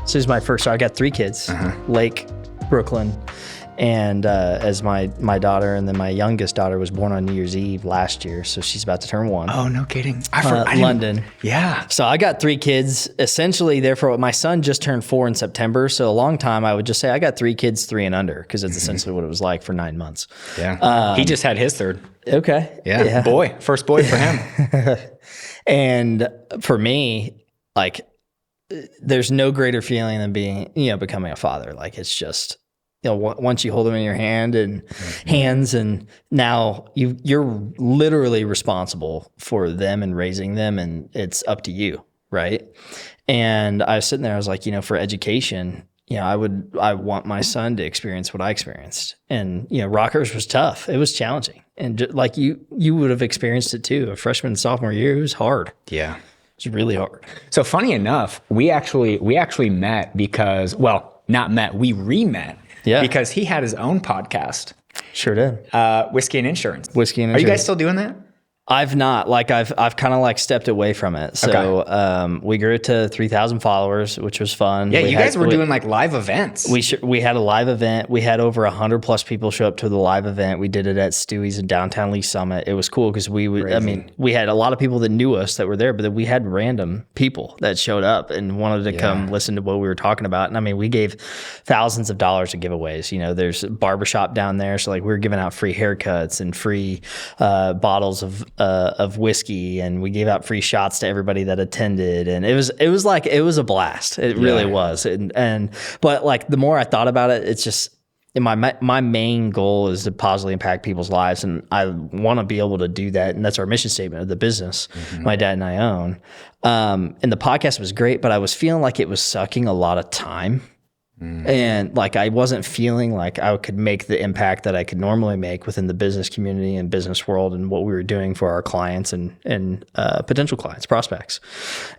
So this is my first. So I got 3 kids, Lake, Brooklyn, and as my daughter, and then my youngest daughter was born on New Year's Eve last year, so she's about to turn 1. Oh, no kidding. London. Yeah. So I got 3 kids, essentially. Therefore, my son just turned 4 in September. So a long time, I would just say I got 3 kids, 3 and under, because it's essentially what it was like for 9 months. Yeah. He just had his 3rd. Okay. Yeah. Boy, first boy for him. And for me, like, there's no greater feeling than becoming a father. Like, it's just, once you hold them in your hands, and now you're literally responsible for them and raising them, and it's up to you, right? And I was sitting there, I was like, for education, I want my son to experience what I experienced. And, Rockers was tough. It was challenging. And like you would have experienced it too. A freshman and sophomore year, it was hard. Yeah. It was really hard. So funny enough, we actually met because, not met, we re-met. Yeah. Because he had his own podcast. Sure did. Whiskey and Insurance. Whiskey and Are Insurance. you guys still doing that? I've not. Like, I've kind of like stepped away from it. So we grew it to 3,000 followers, which was fun. Yeah, you guys were doing like live events. We had a live event. We had over 100 plus people show up to the live event. We did it at Stewie's in downtown Lee Summit. It was cool because we had a lot of people that knew us that were there, but then we had random people that showed up and wanted to come listen to what we were talking about. And we gave thousands of dollars of giveaways. There's a barbershop down there. So like we were giving out free haircuts and free bottles of whiskey, and we gave out free shots to everybody that attended, and it was a blast. It really was. But like the more I thought about it, it's just my main goal is to positively impact people's lives, and I want to be able to do that, and that's our mission statement of the business my dad and I own. And the podcast was great, but I was feeling like it was sucking a lot of time. And like I wasn't feeling like I could make the impact that I could normally make within the business community and business world and what we were doing for our clients and potential clients, prospects.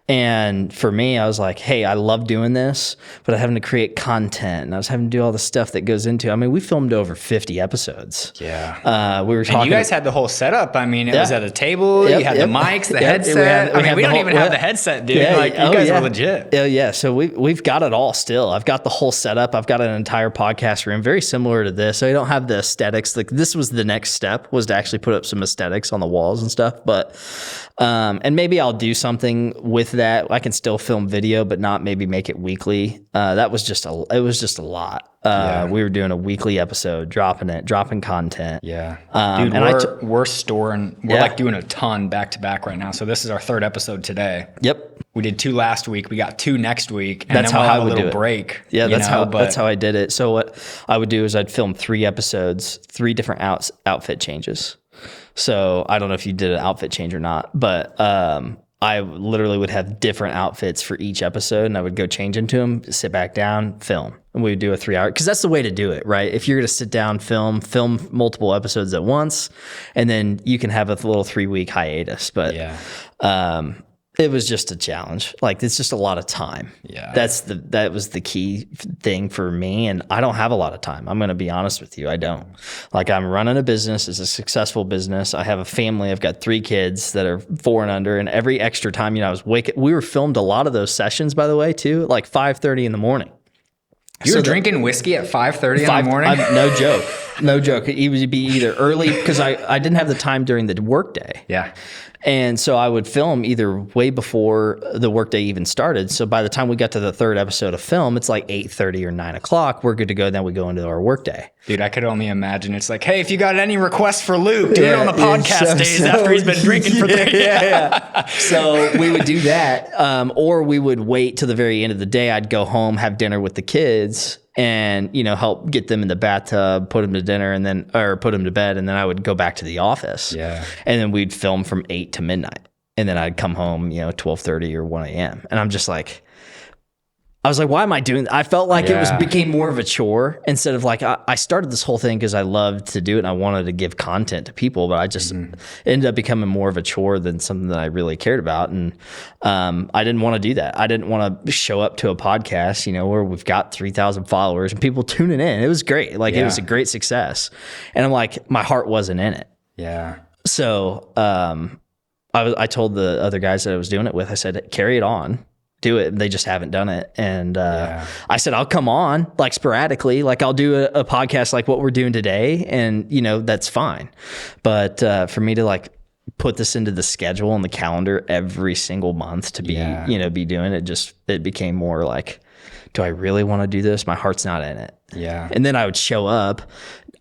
And for me, I was like, hey, I love doing this, but I'm having to create content, and I was having to do all the stuff that goes into it. We filmed over 50 episodes. Yeah. We were talking. And you guys had the whole setup. It was at a table. You had the mics, the headset. We don't even have the headset, dude. You guys are legit. Yeah. So we've got it all still. I've got the whole setup. I've got an entire podcast room, very similar to this. So I don't have the aesthetics. Like this was the next step, was to actually put up some aesthetics on the walls and stuff. But and maybe I'll do something with that. I can still film video, but not maybe make it weekly. It was just a lot. We were doing a weekly episode, dropping content. Yeah. Dude, we're like doing a ton back to back right now. So this is our 3rd episode today. Yep. We did 2 last week. We got 2 next week. And that's then we'll how have I would a little do it. break. Yeah, that's how I did it. So what I would do is I'd film 3 episodes, 3 different outfit changes. So I don't know if you did an outfit change or not, but I literally would have different outfits for each episode, and I would go change into them, sit back down, film. And we would do a 3-hour, because that's the way to do it, right? If you're going to sit down, film multiple episodes at once, and then you can have a little 3-week hiatus. But it was just a challenge. Like, it's just a lot of time. Yeah. That was the key thing for me. And I don't have a lot of time. I'm going to be honest with you. I don't. Like, I'm running a business. It's a successful business. I have a family. I've got 3 kids that are 4 and under. And every extra time, I was waking. We were filmed a lot of those sessions, by the way, too, at like 5:30 in the morning. You were drinking whiskey at 5:30 in the morning? No joke. No joke. It would be either early, because I didn't have the time during the workday. Yeah. And so I would film either way before the workday even started. So by the time we got to the 3rd episode of film, it's like 8:30 or 9 o'clock. We're good to go. Then we go into our workday. Dude, I could only imagine. It's like, hey, if you got any requests for Luke, do it on the podcast days after he's been drinking for 3 years. So we would do that. Or we would wait till the very end of the day. I'd go home, have dinner with the kids, and help get them in the bathtub, put them to dinner, or put them to bed, and then I would go back to the office. Yeah. And then we'd film from 8 to midnight, and then I'd come home 12:30 or 1 a.m. and I was like, why am I doing that? I felt like it became more of a chore instead of like, I started this whole thing because I loved to do it and I wanted to give content to people, but I just ended up becoming more of a chore than something that I really cared about. And I didn't want to do that. I didn't want to show up to a podcast, where we've got 3,000 followers and people tuning in. It was great. Like, it was a great success. And I'm like, my heart wasn't in it. Yeah. So I told the other guys that I was doing it with, I said, carry it on. do it. And they just haven't done it. And I said, I'll come on like sporadically, like I'll do a podcast like what we're doing today. And, you know, that's fine. But for me to like put this into the schedule and the calendar every single month to be, you know, be doing it, it became more like, do I really want to do this? My heart's not in it. Yeah. And then I would show up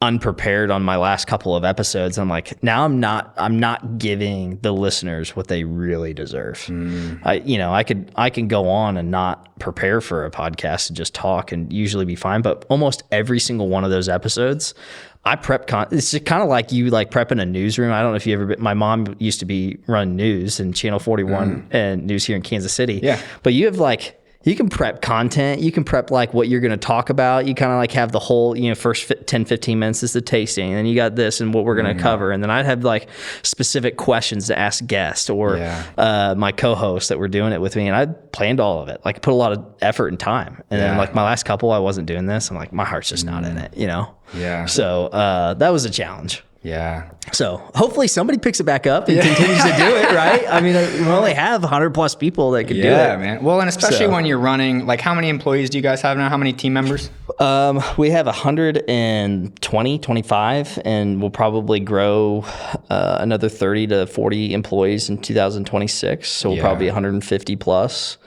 unprepared on my last couple of episodes. I'm like, now I'm not giving the listeners what they really deserve. I can go on and not prepare for a podcast and just talk and usually be fine. But almost every single one of those episodes, I prep. It's kind of like you like prepping a newsroom. I don't know if you ever. My mom used to run news and Channel 41 and news here in Kansas City. Yeah, but you have like. You can prep content. You can prep like what you're going to talk about. You kind of like have the whole, you know, first 10, 15 minutes is the tasting. And then you got this and what we're going to cover. And then I'd have like specific questions to ask guests or my co-hosts that were doing it with me. And I planned all of it, like put a lot of effort and time. And then like my last couple, I wasn't doing this. I'm like, my heart's just not in it, you know? Yeah. So that was a challenge. Yeah. So hopefully somebody picks it back up and continues to do it, right? I mean, we only have 100 plus people that can do it. Yeah, man. Well, and especially when you're running, like how many employees do you guys have now? How many team members? We have 120, 25, and we'll probably grow another 30 to 40 employees in 2026. So we'll probably be 150 plus.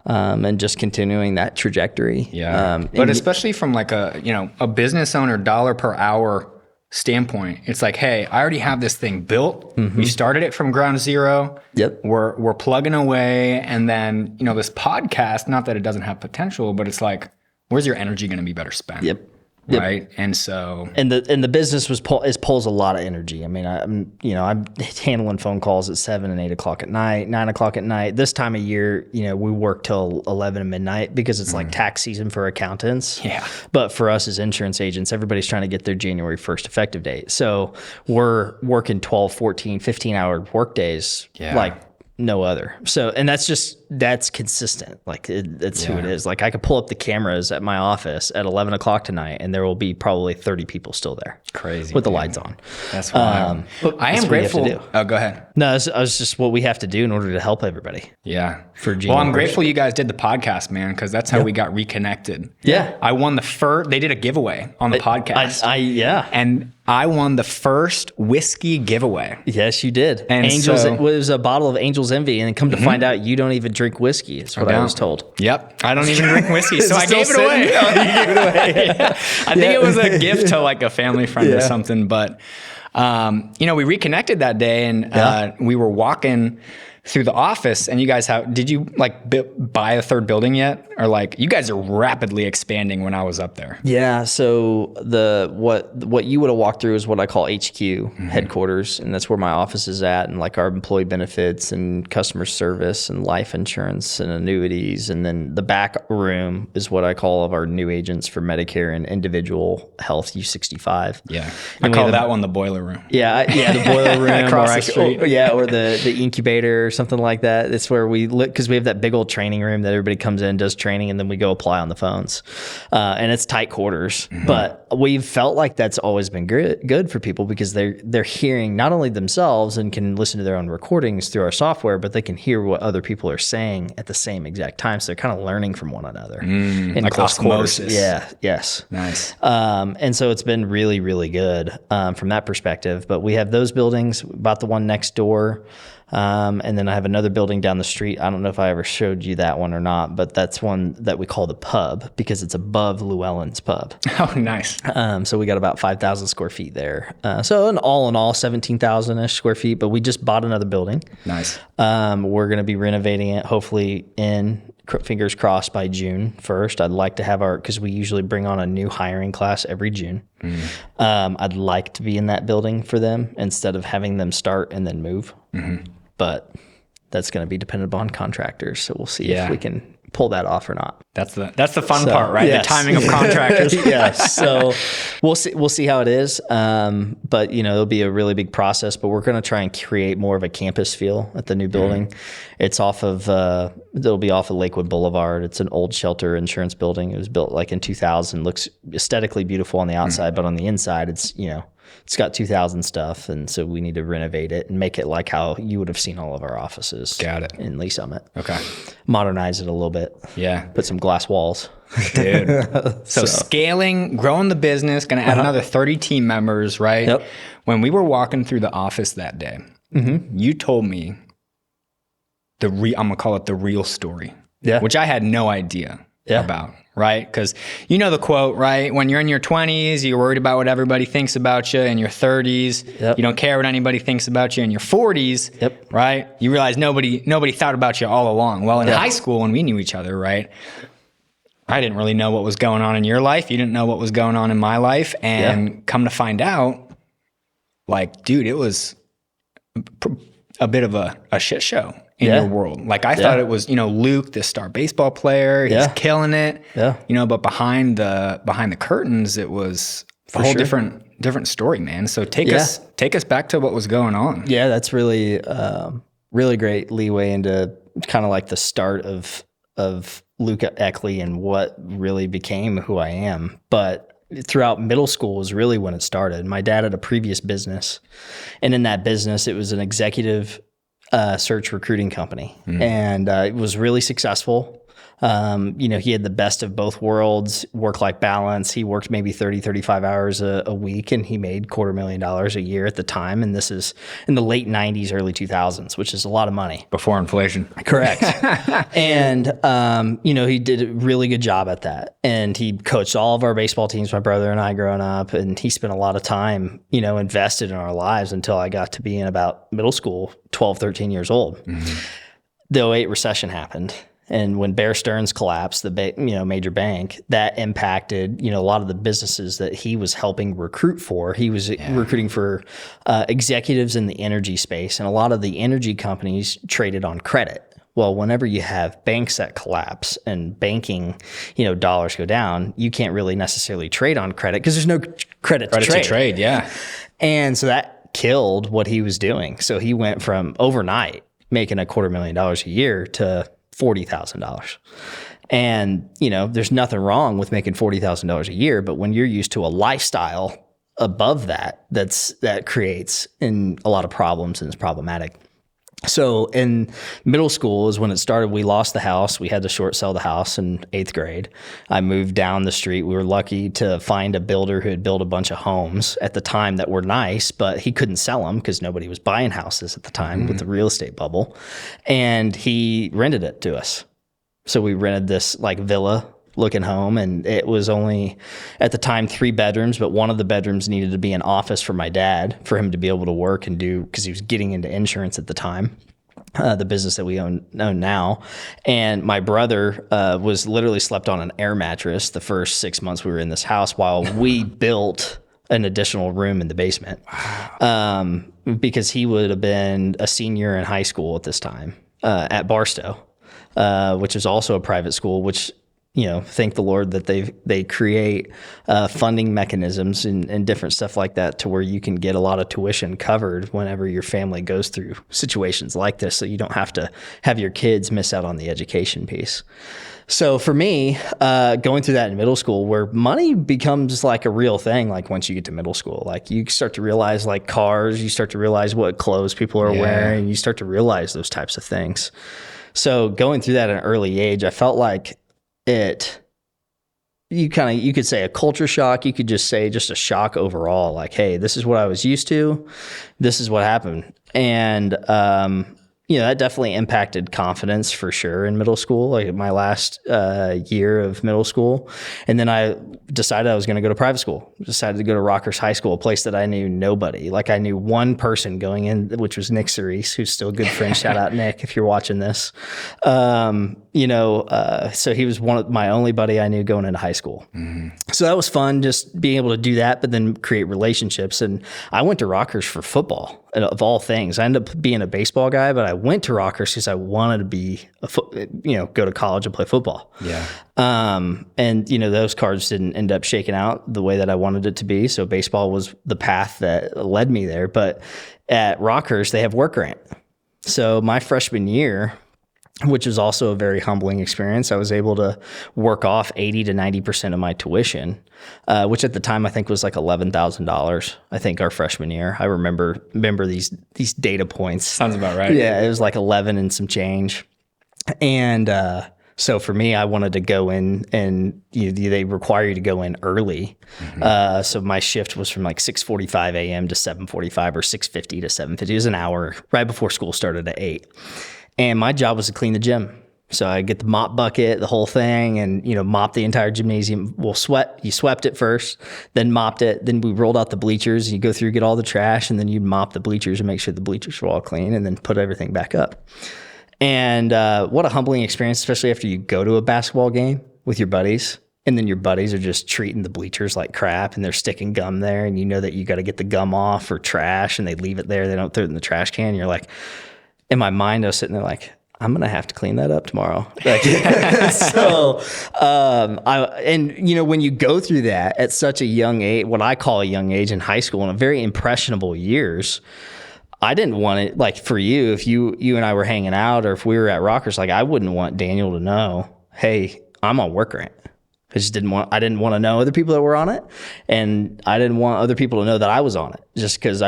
And just continuing that trajectory. Yeah. But especially from like a business owner dollar per hour standpoint, it's like, hey, I already have this thing built. We started it from ground zero. Yep. We're plugging away. And then, you know, this podcast, not that it doesn't have potential, but it's like, where's your energy going to be better spent? Yep. Right. And so, and the business pulls a lot of energy. I mean, I'm handling phone calls at 7 and 8 o'clock at night, 9 o'clock at night. This time of year, you know, we work till 11 at midnight because it's like tax season for accountants. Yeah. But for us as insurance agents, everybody's trying to get their January 1st effective date. So we're working 12, 14, 15 hour work days. Like no other. So, and that's consistent. Like that's who it is. Like I could pull up the cameras at my office at 11 o'clock tonight and there will be probably 30 people still there. Crazy. With the lights on. That's wild. I am grateful. Oh, go ahead. No, it's just what we have to do in order to help everybody. Yeah. Well, I'm grateful you guys did the podcast, man, because that's how we got reconnected. Yeah. I won they did a giveaway on the podcast. And I won the first whiskey giveaway. Yes, you did. And it was a bottle of Angel's Envy, and come to find out you don't even drink whiskey. That's what I was told. Yep. I don't even drink whiskey, so I gave it away. You gave it away. I think it was a gift to like a family friend or something. But, you know, we reconnected that day, and we were walking through the office, and you guys did you like buy a third building yet? Or like you guys are rapidly expanding when I was up there. Yeah. So what you would have walked through is what I call HQ headquarters. And that's where my office is at, and like our employee benefits and customer service and life insurance and annuities. And then the back room is what I call of our new agents for Medicare and individual health U65. Yeah. I call that one the boiler room. Yeah. The boiler room across the street. Or the incubator or something like that. It's where we live, because we have that big old training room that everybody comes in, does training, and then we go apply on the phones. And it's tight quarters, but we've felt like that's always been good for people because they're hearing not only themselves and can listen to their own recordings through our software, but they can hear what other people are saying at the same exact time. So they're kind of learning from one another. In like osmosis. Yeah. Yes. Nice. And so it's been really, really good from that perspective. But we have those buildings, about the one next door. And then I have another building down the street. I don't know if I ever showed you that one or not, but that's one that we call the pub because it's above Llewellyn's pub. Oh, nice. So we got about 5,000 square feet there. So in all, 17,000-ish square feet, but we just bought another building. Nice. We're going to be renovating it, hopefully fingers crossed by June 1st. I'd like to have because we usually bring on a new hiring class every June. I'd like to be in that building for them instead of having them start and then move. But that's going to be dependent upon contractors. So we'll see if we can pull that off or not. That's the fun part, right? Yes. The timing of contractors. Yes. So we'll see how it is. But you know, it'll be a really big process, but we're going to try and create more of a campus feel at the new building. It's it'll be off of Lakewood Boulevard. It's an old shelter insurance building. It was built like in 2000, looks aesthetically beautiful on the outside, but on the inside, it's, you know, it's got 2000 stuff. And so we need to renovate it and make it like how you would have seen all of our offices. Got it. In Lee Summit. Okay. Modernize it a little bit. Yeah. Put some glass walls. Dude. So scaling, growing the business, going to add another 30 team members, right? Yep. When we were walking through the office that day, you told me I'm going to call it the real story, which I had no idea about, right? Because you know the quote, right? When you're in your 20s, you're worried about what everybody thinks about you. In your 30s, you don't care what anybody thinks about you. In your 40s, right? You realize nobody thought about you all along. Well, in high school, when we knew each other, right? I didn't really know what was going on in your life. You didn't know what was going on in my life. And come to find out, like, dude, it was a bit of a shit show in your world. Like, I thought it was, Luke, this star baseball player, he's killing it. But behind the curtains, it was a whole different story, man. So take us back to what was going on. Yeah, that's really really great leeway into kind of like the start of Luca Eckley and what really became who I am. But throughout middle school was really when it started. My dad had a previous business, and in that business, it was an executive search recruiting company, and it was really successful. He had the best of both worlds, work-life balance. He worked maybe 30, 35 hours a week, and he made $250,000 a year at the time. And this is in the late 90s, early 2000s, which is a lot of money. Before inflation. Correct. And, he did a really good job at that. And he coached all of our baseball teams, my brother and I growing up, and he spent a lot of time, invested in our lives until I got to be in about middle school, 12, 13 years old. The '08 recession happened. And when Bear Stearns collapsed, the major bank, that impacted a lot of the businesses that he was helping recruit for. He was recruiting for executives in the energy space, and a lot of the energy companies traded on credit. Well, whenever you have banks that collapse and banking, dollars go down, you can't really necessarily trade on credit because there's no credit to trade. Yeah. And so that killed what he was doing. So he went from overnight making $250,000 a year to $40,000. And, there's nothing wrong with making $40,000 a year, but when you're used to a lifestyle above that, that creates a lot of problems and is problematic. So in middle school is when it started. We lost the house. We had to short sell the house in 8th grade. I moved down the street. We were lucky to find a builder who had built a bunch of homes at the time that were nice, but he couldn't sell them because nobody was buying houses at the time with the real estate bubble. And he rented it to us. So we rented this like villa looking home, and it was only at the time 3 bedrooms, but one of the bedrooms needed to be an office for my dad for him to be able to work and do, because he was getting into insurance at the time, the business that we own now. And my brother was literally slept on an air mattress the first 6 months we were in this house while we built an additional room in the basement. Because he would have been a senior in high school at this time at Barstow, which is also a private school, which thank the Lord that they create funding mechanisms and different stuff like that to where you can get a lot of tuition covered whenever your family goes through situations like this, so you don't have to have your kids miss out on the education piece. So for me, going through that in middle school, where money becomes like a real thing, like once you get to middle school, like you start to realize like cars, you start to realize what clothes people are wearing, you start to realize those types of things. So going through that at an early age, I felt like you could say a culture shock. You could just say just a shock overall. Like, hey, this is what I was used to. This is what happened. And, that definitely impacted confidence for sure in middle school, like my last year of middle school. And then I decided I was going to go to private school. Decided to go to Rockers High School, a place that I knew nobody. Like I knew one person going in, which was Nick Cerise, who's still a good friend. Shout out Nick if you're watching this. So he was my only buddy I knew going into high school. So that was fun, just being able to do that, but then create relationships. And I went to Rockers for football, of all things. I ended up being a baseball guy, but I went to Rockers because I wanted to be go to college and play football. Yeah. And those cards didn't end up shaking out the way that I wanted it to be. So baseball was the path that led me there. But at Rockers, they have work grant. So my freshman year, which was also a very humbling experience. I was able to work off 80 to 90% of my tuition, which at the time I think was like $11,000. I think our freshman year. I remember these data points. Sounds about right. Yeah, it was like 11 and some change. And so for me, I wanted to go in, and they require you to go in early. So my shift was from like 6:45 a.m. to 7:45 or 6:50 to 7:50. It was an hour right before school started at 8. And my job was to clean the gym. So I get the mop bucket, the whole thing, and mop the entire gymnasium. You swept it first, then mopped it. Then we rolled out the bleachers. You go through, get all the trash, and then you'd mop the bleachers and make sure the bleachers were all clean, and then put everything back up. And what a humbling experience, especially after you go to a basketball game with your buddies, and then your buddies are just treating the bleachers like crap, and they're sticking gum there, and you know that you got to get the gum off or trash, and they leave it there. They don't throw it in the trash can. And you're like, in my mind, I was sitting there like, I'm going to have to clean that up tomorrow. Like, so, when you go through that at such a young age, what I call a young age in high school, in a very impressionable years, I didn't want it, like for you, if you and I were hanging out, or if we were at Rockers, like I wouldn't want Daniel to know, hey, I'm on work grant. I didn't want to know other people that were on it. And I didn't want other people to know that I was on it, just because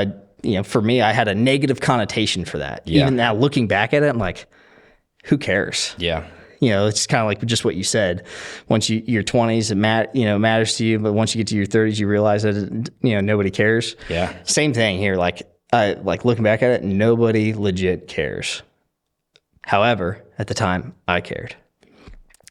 for me, I had a negative connotation for that. Yeah. Even now, looking back at it, I'm like, who cares? Yeah. It's kind of like just what you said. Once your 20s, it matters to you, but once you get to your 30s, you realize that nobody cares. Yeah. Same thing here. Like looking back at it, nobody legit cares. However, at the time, I cared.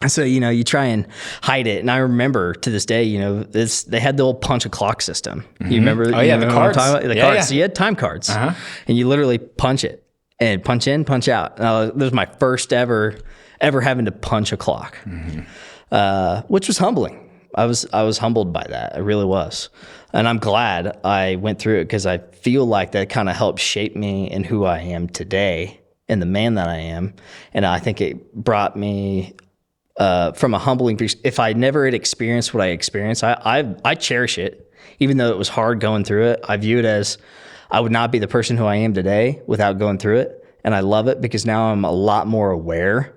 So, you try and hide it. And I remember to this day, they had the old punch a clock system. You remember? Oh, yeah, the cards. The cards. Yeah. So you had time cards. And you literally punch it and punch in, punch out. That was my first ever having to punch a clock, which was humbling. I was humbled by that. I really was. And I'm glad I went through it, because I feel like that kind of helped shape me and who I am today and the man that I am. And I think it brought me from a humbling piece. If I never had experienced what I experienced, I cherish it. Even though it was hard going through it, I view it as I would not be the person who I am today without going through it. And I love it, because now I'm a lot more aware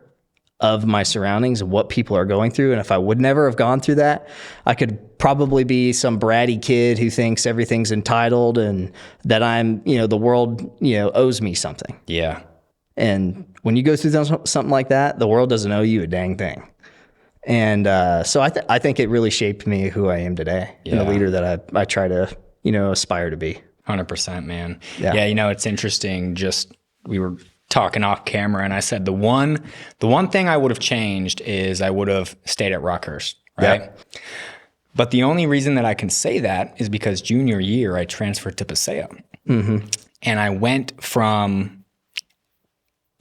of my surroundings and what people are going through. And if I would never have gone through that, I could probably be some bratty kid who thinks everything's entitled and that I'm, the world, owes me something. Yeah. And when you go through something like that, the world doesn't owe you a dang thing. And so I think it really shaped me who I am today, and the leader that I try to, aspire to be. 100%, man. Yeah. It's interesting. Just we were talking off camera, and I said the one thing I would have changed is I would have stayed at Rockhurst, right? Yeah. But the only reason that I can say that is because junior year I transferred to Paseo, and I went from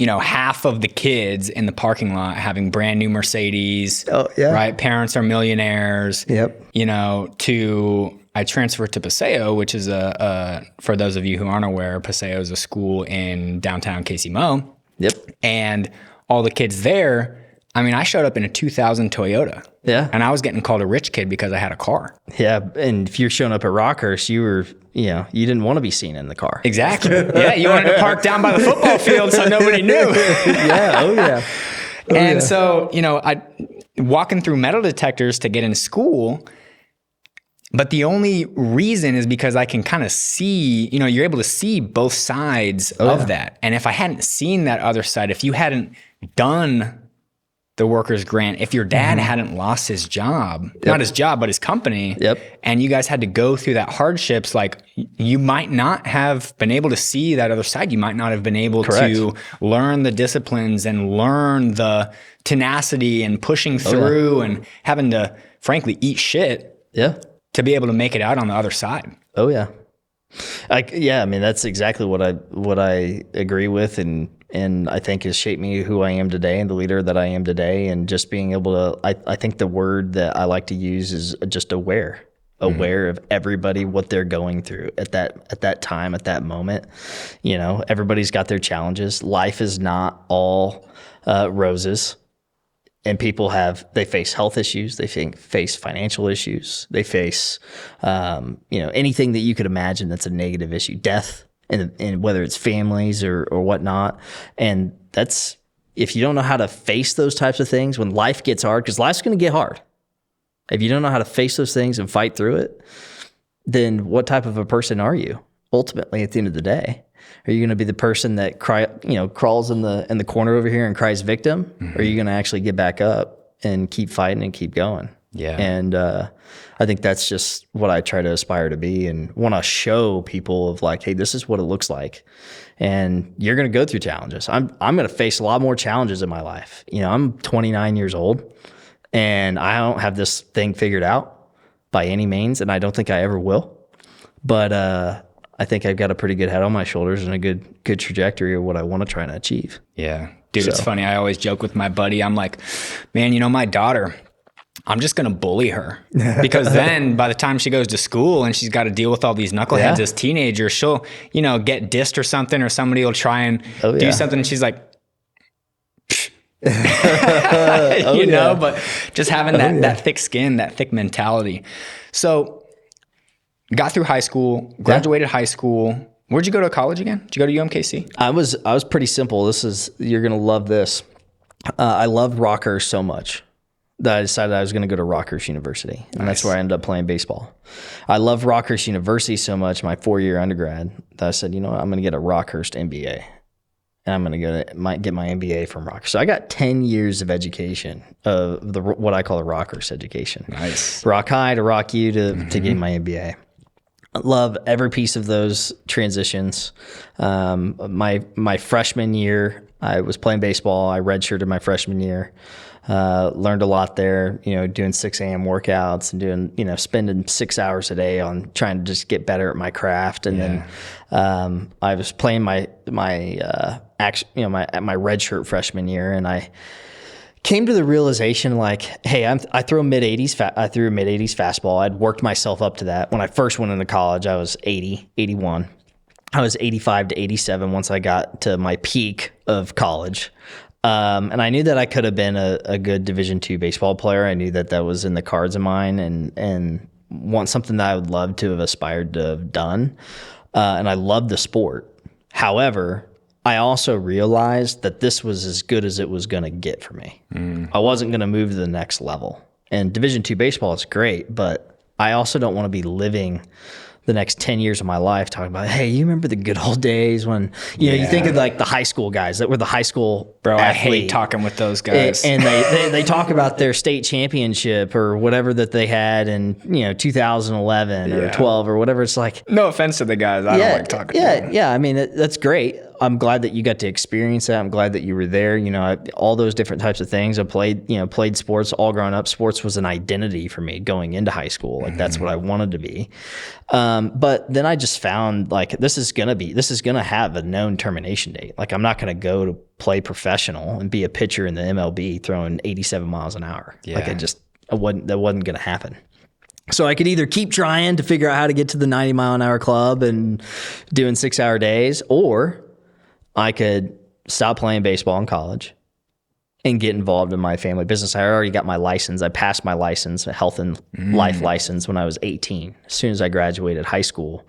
half of the kids in the parking lot having brand new Mercedes, right? Parents are millionaires, to I transferred to Paseo, which is for those of you who aren't aware, Paseo is a school in downtown KC-Mo. Yep. And all the kids there, I showed up in a 2000 Toyota. Yeah. And I was getting called a rich kid because I had a car. Yeah. And if you're showing up at Rockhurst, you were, you didn't want to be seen in the car. Exactly. Yeah. You wanted to park down by the football field so nobody knew. Yeah. Oh, yeah. And so, I walking through metal detectors to get in school. But the only reason is because I can kind of see, you're able to see both sides of that. And if I hadn't seen that other side, if you hadn't done the workers grant, if your dad hadn't lost his job, not his job, but his company, and you guys had to go through that hardships, like you might not have been able to see that other side. You might not have been able to learn the disciplines and learn the tenacity and pushing through and having to, frankly, eat shit. Yeah. To be able to make it out on the other side. Oh yeah. That's exactly what I agree with, and I think has shaped me who I am today and the leader that I am today. And just being able to, I think the word that I like to use is just aware of everybody, what they're going through at that time, at that moment. Everybody's got their challenges. Life is not all roses. And people they face health issues, they face financial issues, they face, anything that you could imagine that's a negative issue, death, and whether it's families or whatnot. And that's, if you don't know how to face those types of things when life gets hard, because life's going to get hard. If you don't know how to face those things and fight through it, then what type of a person are you? Ultimately, at the end of the day, are you going to be the person that crawls in the corner over here and cries victim? Or are you going to actually get back up and keep fighting and keep going? Yeah. And I think that's just what I try to aspire to be, and want to show people of like, hey, this is what it looks like. And you're going to go through challenges. I'm going to face a lot more challenges in my life. I'm 29 years old, and I don't have this thing figured out by any means, and I don't think I ever will. But I think I've got a pretty good head on my shoulders and a good trajectory of what I want to try and achieve. Yeah. Dude, It's funny. I always joke with my buddy. I'm like, man, my daughter, I'm just going to bully her, because then by the time she goes to school and she's got to deal with all these knuckleheads as teenagers, she'll, get dissed or something, or somebody will try and do something, and she's like, but just having that thick skin, that thick mentality. So got through high school, graduated high school. Where'd you go to college again? Did you go to UMKC? I was pretty simple. You're going to love this. I loved Rockhurst so much that I decided I was going to go to Rockhurst University. And that's where I ended up playing baseball. I love Rockhurst University so much, my 4-year undergrad, that I said, you know what, I'm going to get a Rockhurst MBA. And I'm going to get my MBA from Rockhurst. So I got 10 years of education, of what I call a Rockhurst education. Nice. Rock High to Rock U to get my MBA. I love every piece of those transitions. My freshman year, I was playing baseball. I redshirted my freshman year. Learned a lot there, doing 6 a.m. workouts and doing, spending 6 hours a day on trying to just get better at my craft. And then I was playing my redshirt freshman year, and I came to the realization like, hey, I throw mid-80s. I threw a mid-80s fastball. I'd worked myself up to that. When I first went into college, I was 80, 81. I was 85 to 87 once I got to my peak of college. And I knew that I could have been a good Division II baseball player. I knew that was in the cards of mine, and want something that I would love to have aspired to have done. And I loved the sport. However, I also realized that this was as good as it was going to get for me. I wasn't going to move to the next level. And Division II baseball is great, but I also don't want to be living the next 10 years of my life talking about, hey, you remember the good old days when, you think of like the high school guys that were the high school athlete. I hate talking with those guys. And they talk about their state championship or whatever that they had in, 2011 or 12 or whatever. It's like, no offense to the guys. I don't like talking to them. Yeah. I mean, that's great. I'm glad that you got to experience that. I'm glad that you were there. All those different types of things. I played sports all growing up. Sports was an identity for me going into high school. Like that's what I wanted to be. But then I just found like this is gonna have a known termination date. Like I'm not gonna go to play professional and be a pitcher in the MLB throwing 87 miles an hour. Yeah. Like that wasn't gonna happen. So I could either keep trying to figure out how to get to the 90 mile an hour club and doing 6-hour days, or I could stop playing baseball in college and get involved in my family business. I already got my license. I passed my license, a health and life license, when I was 18. As soon as I graduated high school,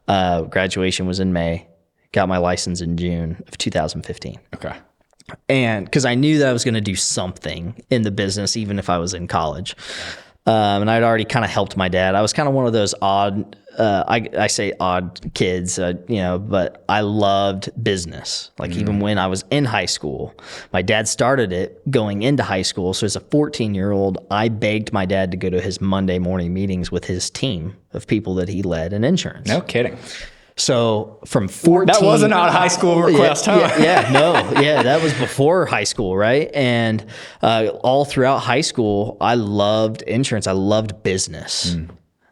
graduation was in May, got my license in June of 2015. Okay. And because I knew that I was going to do something in the business, even if I was in college. And I'd already kind of helped my dad. I was kind of one of those odd, I say odd kids, but I loved business. Like even when I was in high school, my dad started it going into high school. So as a 14-year-old, I begged my dad to go to his Monday morning meetings with his team of people that he led in insurance. No kidding. So from 14... That wasn't a high school request, huh? That was before high school, right? And all throughout high school, I loved insurance. I loved business.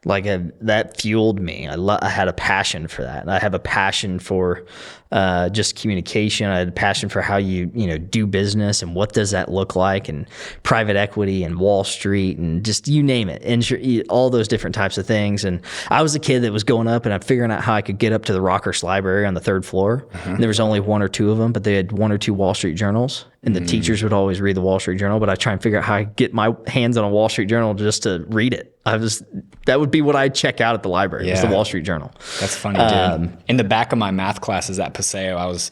Like that fueled me. I had a passion for that. I have a passion for just communication. I had a passion for how you do business and what does that look like, and private equity and Wall Street and just you name it, all those different types of things. And I was a kid that was going up and I'm figuring out how I could get up to the Rockhurst Library on the 3rd floor. There was only 1 or 2 of them, but they had 1 or 2 Wall Street journals. And the teachers would always read the Wall Street Journal, but I try and figure out how I get my hands on a Wall Street Journal just to read it. That would be what I'd check out at the library, was the Wall Street Journal. That's funny, dude. In the back of my math classes at Paseo, I was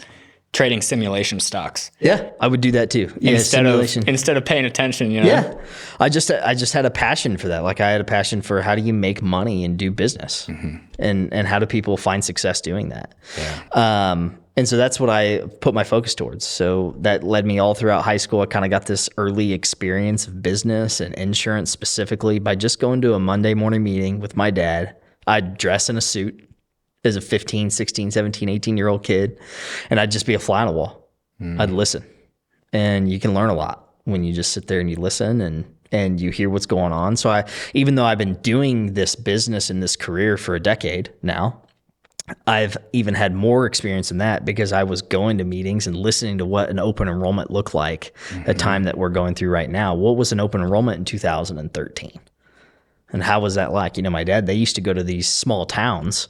trading simulation stocks. Yeah, I would do that too. Yeah, instead of paying attention, you know? Yeah. I just had a passion for that. Like I had a passion for how do you make money and do business, and how do people find success doing that? Yeah. And so that's what I put my focus towards. So that led me all throughout high school. I kind of got this early experience of business and insurance specifically by just going to a Monday morning meeting with my dad. I'd dress in a suit as a 15, 16, 17, 18-year-old kid, and I'd just be a fly on the wall. I'd listen. And you can learn a lot when you just sit there and you listen and you hear what's going on. So even though I've been doing this business and this career for a decade now, I've even had more experience in that because I was going to meetings and listening to what an open enrollment looked like a time that we're going through right now. What was an open enrollment in 2013? And how was that like? You know, my dad, they used to go to these small towns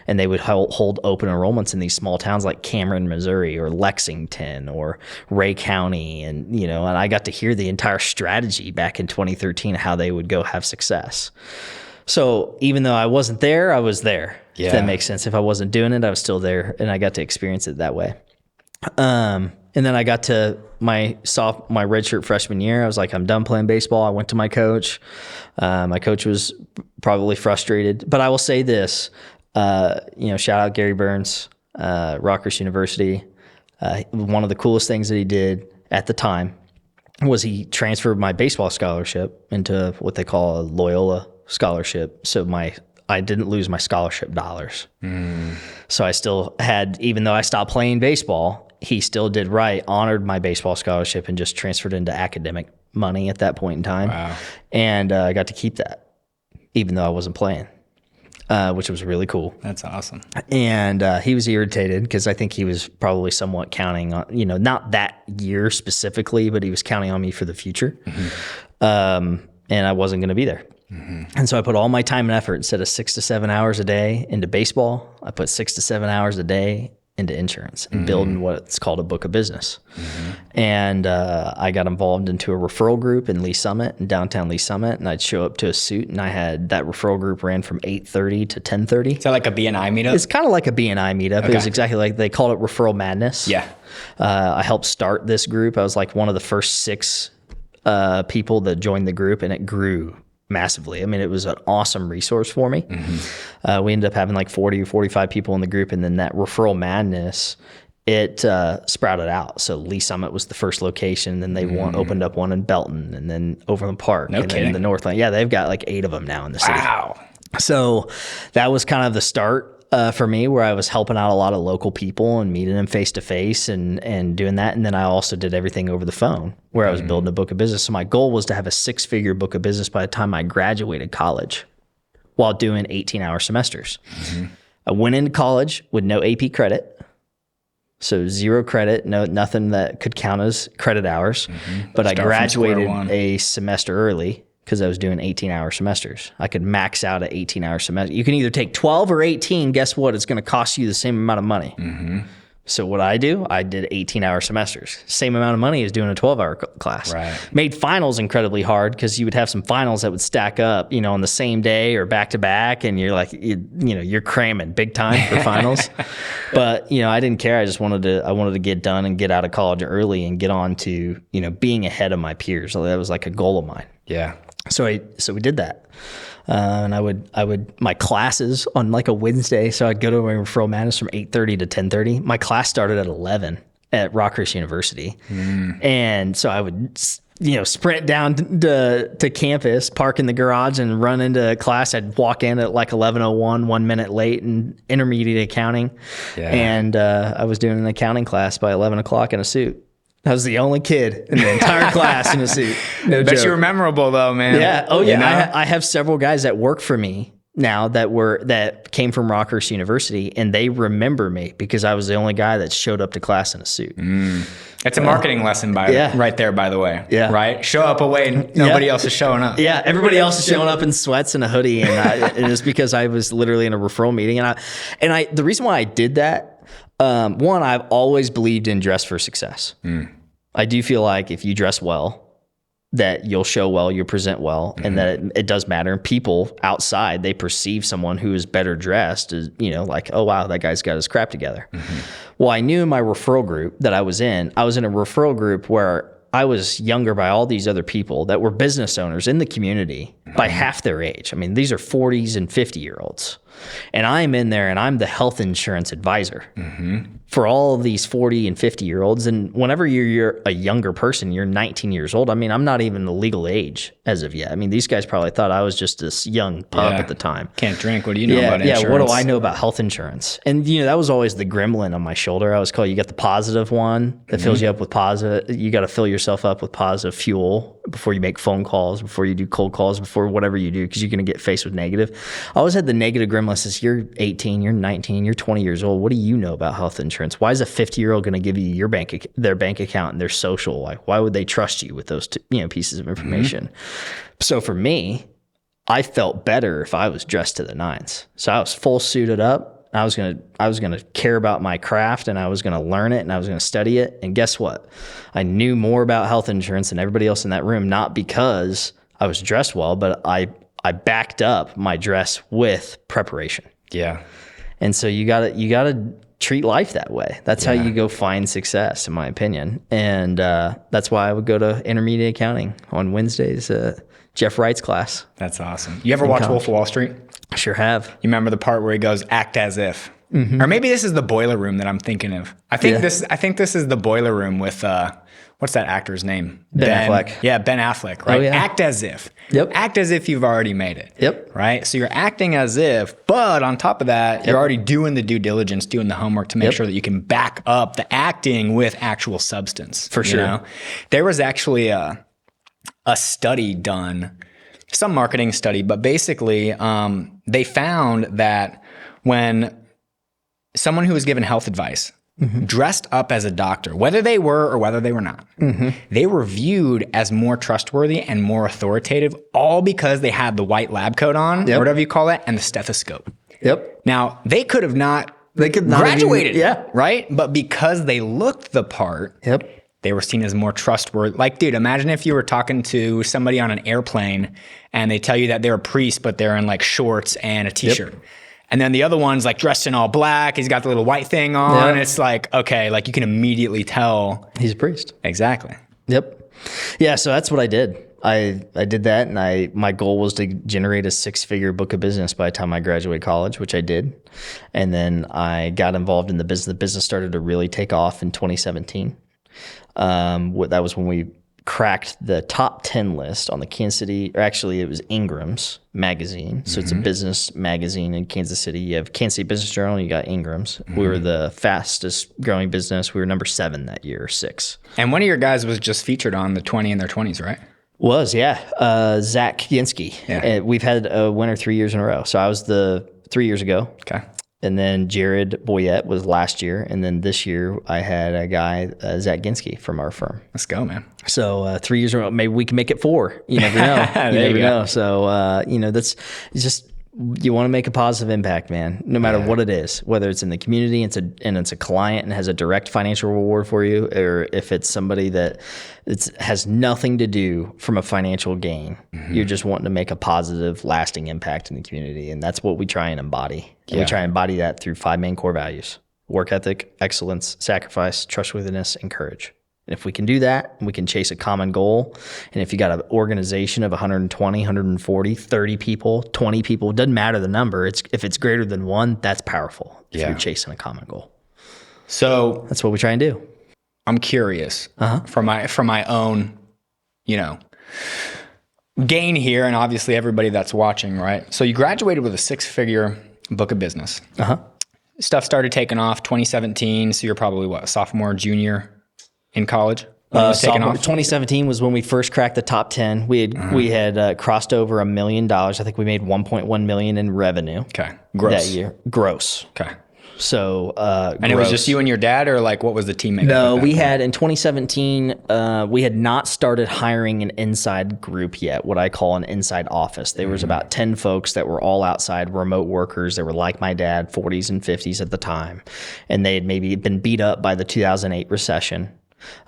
and they would hold open enrollments in these small towns like Cameron, Missouri, or Lexington or Ray County. And, you know, and I got to hear the entire strategy back in 2013, how they would go have success. So even though I wasn't there, I was there, if that makes sense. If I wasn't doing it, I was still there, and I got to experience it that way. And then I got to my redshirt freshman year. I was like, I'm done playing baseball. I went to my coach. My coach was probably frustrated, but I will say this, you know, shout out Gary Burns, Rockhurst University. One of the coolest things that he did at the time was he transferred my baseball scholarship into what they call a Loyola scholarship. So I didn't lose my scholarship dollars. So I still had, even though I stopped playing baseball, he still did right, honored my baseball scholarship and just transferred into academic money at that point in time. Wow. And I got to keep that, even though I wasn't playing, which was really cool. That's awesome. And he was irritated because I think he was probably somewhat counting on, you know, not that year specifically, but he was counting on me for the future. And I wasn't going to be there. And so I put all my time and effort, instead of 6 to 7 hours a day into baseball, I put 6 to 7 hours a day into insurance and building what's called a book of business. And I got involved into a referral group in Lee Summit, in downtown Lee Summit, and I'd show up to a suit, and I had that referral group ran from 8:30 to 10:30. Is that like a BNI meetup? It's kind of like a BNI meetup. Okay. It was exactly like, they called it Referral Madness. Yeah. I helped start this group. I was like one of the first 6 people that joined the group, and it grew massively. I mean, it was an awesome resource for me. We ended up having like 40 or 45 people in the group, and then that Referral Madness, it sprouted out. So Lee Summit was the first location, then they opened up one in Belton, and then Overland Park, and then in the Northland. Yeah, they've got like 8 of them now in the city. Wow. So that was kind of the start for me, where I was helping out a lot of local people and meeting them face to face and doing that. And then I also did everything over the phone, where I was building a book of business. So my goal was to have a 6-figure book of business by the time I graduated college, while doing 18-hour semesters. I went into college with no AP credit, so 0 credit, nothing that could count as credit hours. But I graduated a semester early because I was doing 18-hour semesters. I could max out an 18-hour semester. You can either take 12 or 18. Guess what? It's going to cost you the same amount of money. So what I did 18-hour semesters. Same amount of money as doing a 12-hour class. Right. Made finals incredibly hard because you would have some finals that would stack up, you know, on the same day or back to back, and you're like, you know, you're cramming big time for finals. But you know, I didn't care. I wanted to get done and get out of college early and get on to, you know, being ahead of my peers. So that was like a goal of mine. Yeah. So we did that. And I would my classes on like a Wednesday. So I'd go to my Referral Madness from 8:30 to 10:30. My class started at 11 at Rockhurst University. And so I would, you know, sprint down to campus, park in the garage, and run into class. I'd walk in at like 11:01, 1 minute late, in intermediate accounting. Yeah. And I was doing an accounting class by 11 o'clock in a suit. I was the only kid in the entire class in a suit. No joke. Bet you were memorable though, man. Yeah. Oh yeah. You know? I have several guys that work for me now that came from Rockhurst University, and they remember me because I was the only guy that showed up to class in a suit. It's a marketing lesson right there, by the way. Yeah. Right? Show up a way and nobody else is showing up. Yeah. Everybody else is showing up in sweats and a hoodie, and it's because I was literally in a referral meeting. And I the reason why I did that, one, I've always believed in dress for success. I do feel like if you dress well, that you'll show well, you present well, and that it does matter. People outside, they perceive someone who is better dressed as, you know, like, oh wow, that guy's got his crap together. Well, I knew in my referral group that I was in a referral group where I was younger by all these other people that were business owners in the community by half their age. I mean, these are 40s and 50-year-olds. And I'm in there and I'm the health insurance advisor for all of these 40 and 50-year-olds. And whenever you're a younger person, you're 19 years old. I mean, I'm not even the legal age as of yet. I mean, these guys probably thought I was just this young pup at the time. Can't drink. What do you know about insurance? Yeah, what do I know about health insurance? And, that was always the gremlin on my shoulder. I was called, you got the positive one that fills you up with positive. You got to fill yourself up with positive fuel before you make phone calls, before you do cold calls, before whatever you do, because you're going to get faced with negative. I always had the negative gremlin says, you're 18, you're 19, you're 20 years old. What do you know about health insurance? Why is a 50-year-old going to give you their bank account and their social? Like, why would they trust you with those pieces of information? So for me, I felt better if I was dressed to the nines. So I was full suited up. I was gonna care about my craft, and I was gonna learn it, and I was gonna study it. And guess what? I knew more about health insurance than everybody else in that room, not because I was dressed well, but I backed up my dress with preparation. Yeah. And so you gotta treat life that way. That's how you go find success, in my opinion. And that's why I would go to intermediate accounting on Wednesdays. Jeff Wright's class. That's awesome. You ever watch Wolf of Wall Street? I sure have. You remember the part where he goes, act as if. Or maybe this is the boiler room that I'm thinking of. I think this is the boiler room with what's that actor's name? Ben Affleck. Yeah, Ben Affleck, right? Oh, yeah. Act as if. Yep. Act as if you've already made it. Yep. Right? So you're acting as if, but on top of that, you're already doing the due diligence, doing the homework to make sure that you can back up the acting with actual substance. For sure. There was actually a study done, some marketing study, but basically they found that when someone who was given health advice dressed up as a doctor, whether they were or whether they were not, they were viewed as more trustworthy and more authoritative, all because they had the white lab coat on, or whatever you call it, and the stethoscope. Yep. Now, they could not have graduated, even, right? But because they looked the part, they were seen as more trustworthy. Like, dude, imagine if you were talking to somebody on an airplane and they tell you that they're a priest, but they're in like shorts and a t-shirt. And then the other one's like dressed in all black. He's got the little white thing on. And it's like, okay, like you can immediately tell. He's a priest. Exactly. Yep. Yeah. So that's what I did. I did that, and my goal was to generate a 6-figure book of business by the time I graduated college, which I did. And then I got involved in the business. The business started to really take off in 2017. That was when we cracked the top 10 list on the Kansas City, or actually it was Ingram's magazine. So it's a business magazine in Kansas City. You have Kansas City Business Journal, you got Ingram's. We were the fastest growing business. We were number 7 that year, 6. And one of your guys was just featured on the 20 in their 20s, right? Zach Ginsky. Yeah. We've had a winner 3 years in a row. So I was the 3 years ago. Okay. And then Jared Boyette was last year. And then this year I had a guy, Zach Ginsky from our firm. Let's go, man. So 3 years in a row, maybe we can make it 4. You never know. You never know. So, that's just, you want to make a positive impact, man, no matter what it is, whether it's in the community and it's a client and has a direct financial reward for you, or if it's somebody that has nothing to do from a financial gain. You're just wanting to make a positive, lasting impact in the community. And that's what we try and embody. And we try and embody that through 5 main core values: work ethic, excellence, sacrifice, trustworthiness, and courage. And if we can do that, we can chase a common goal. And if you got an organization of 120, 140, 30 people, 20 people, it doesn't matter the number. If it's greater than 1, that's powerful if you're chasing a common goal. So that's what we try and do. I'm curious from my own, gain here, and obviously everybody that's watching, right? So you graduated with a 6-figure book of business. Stuff started taking off 2017. So you're probably a sophomore, junior in college? 2017 was when we first cracked the top 10. We had crossed over $1 million. I think we made 1.1 million in revenue. Okay, gross that year. Gross. Okay. So, and it was just you and your dad, or like what was the team? No, we had in 2017. We had not started hiring an inside group yet. What I call an inside office. There was about 10 folks that were all outside remote workers. They were like my dad, 40s and 50s at the time, and they had maybe been beat up by the 2008 recession.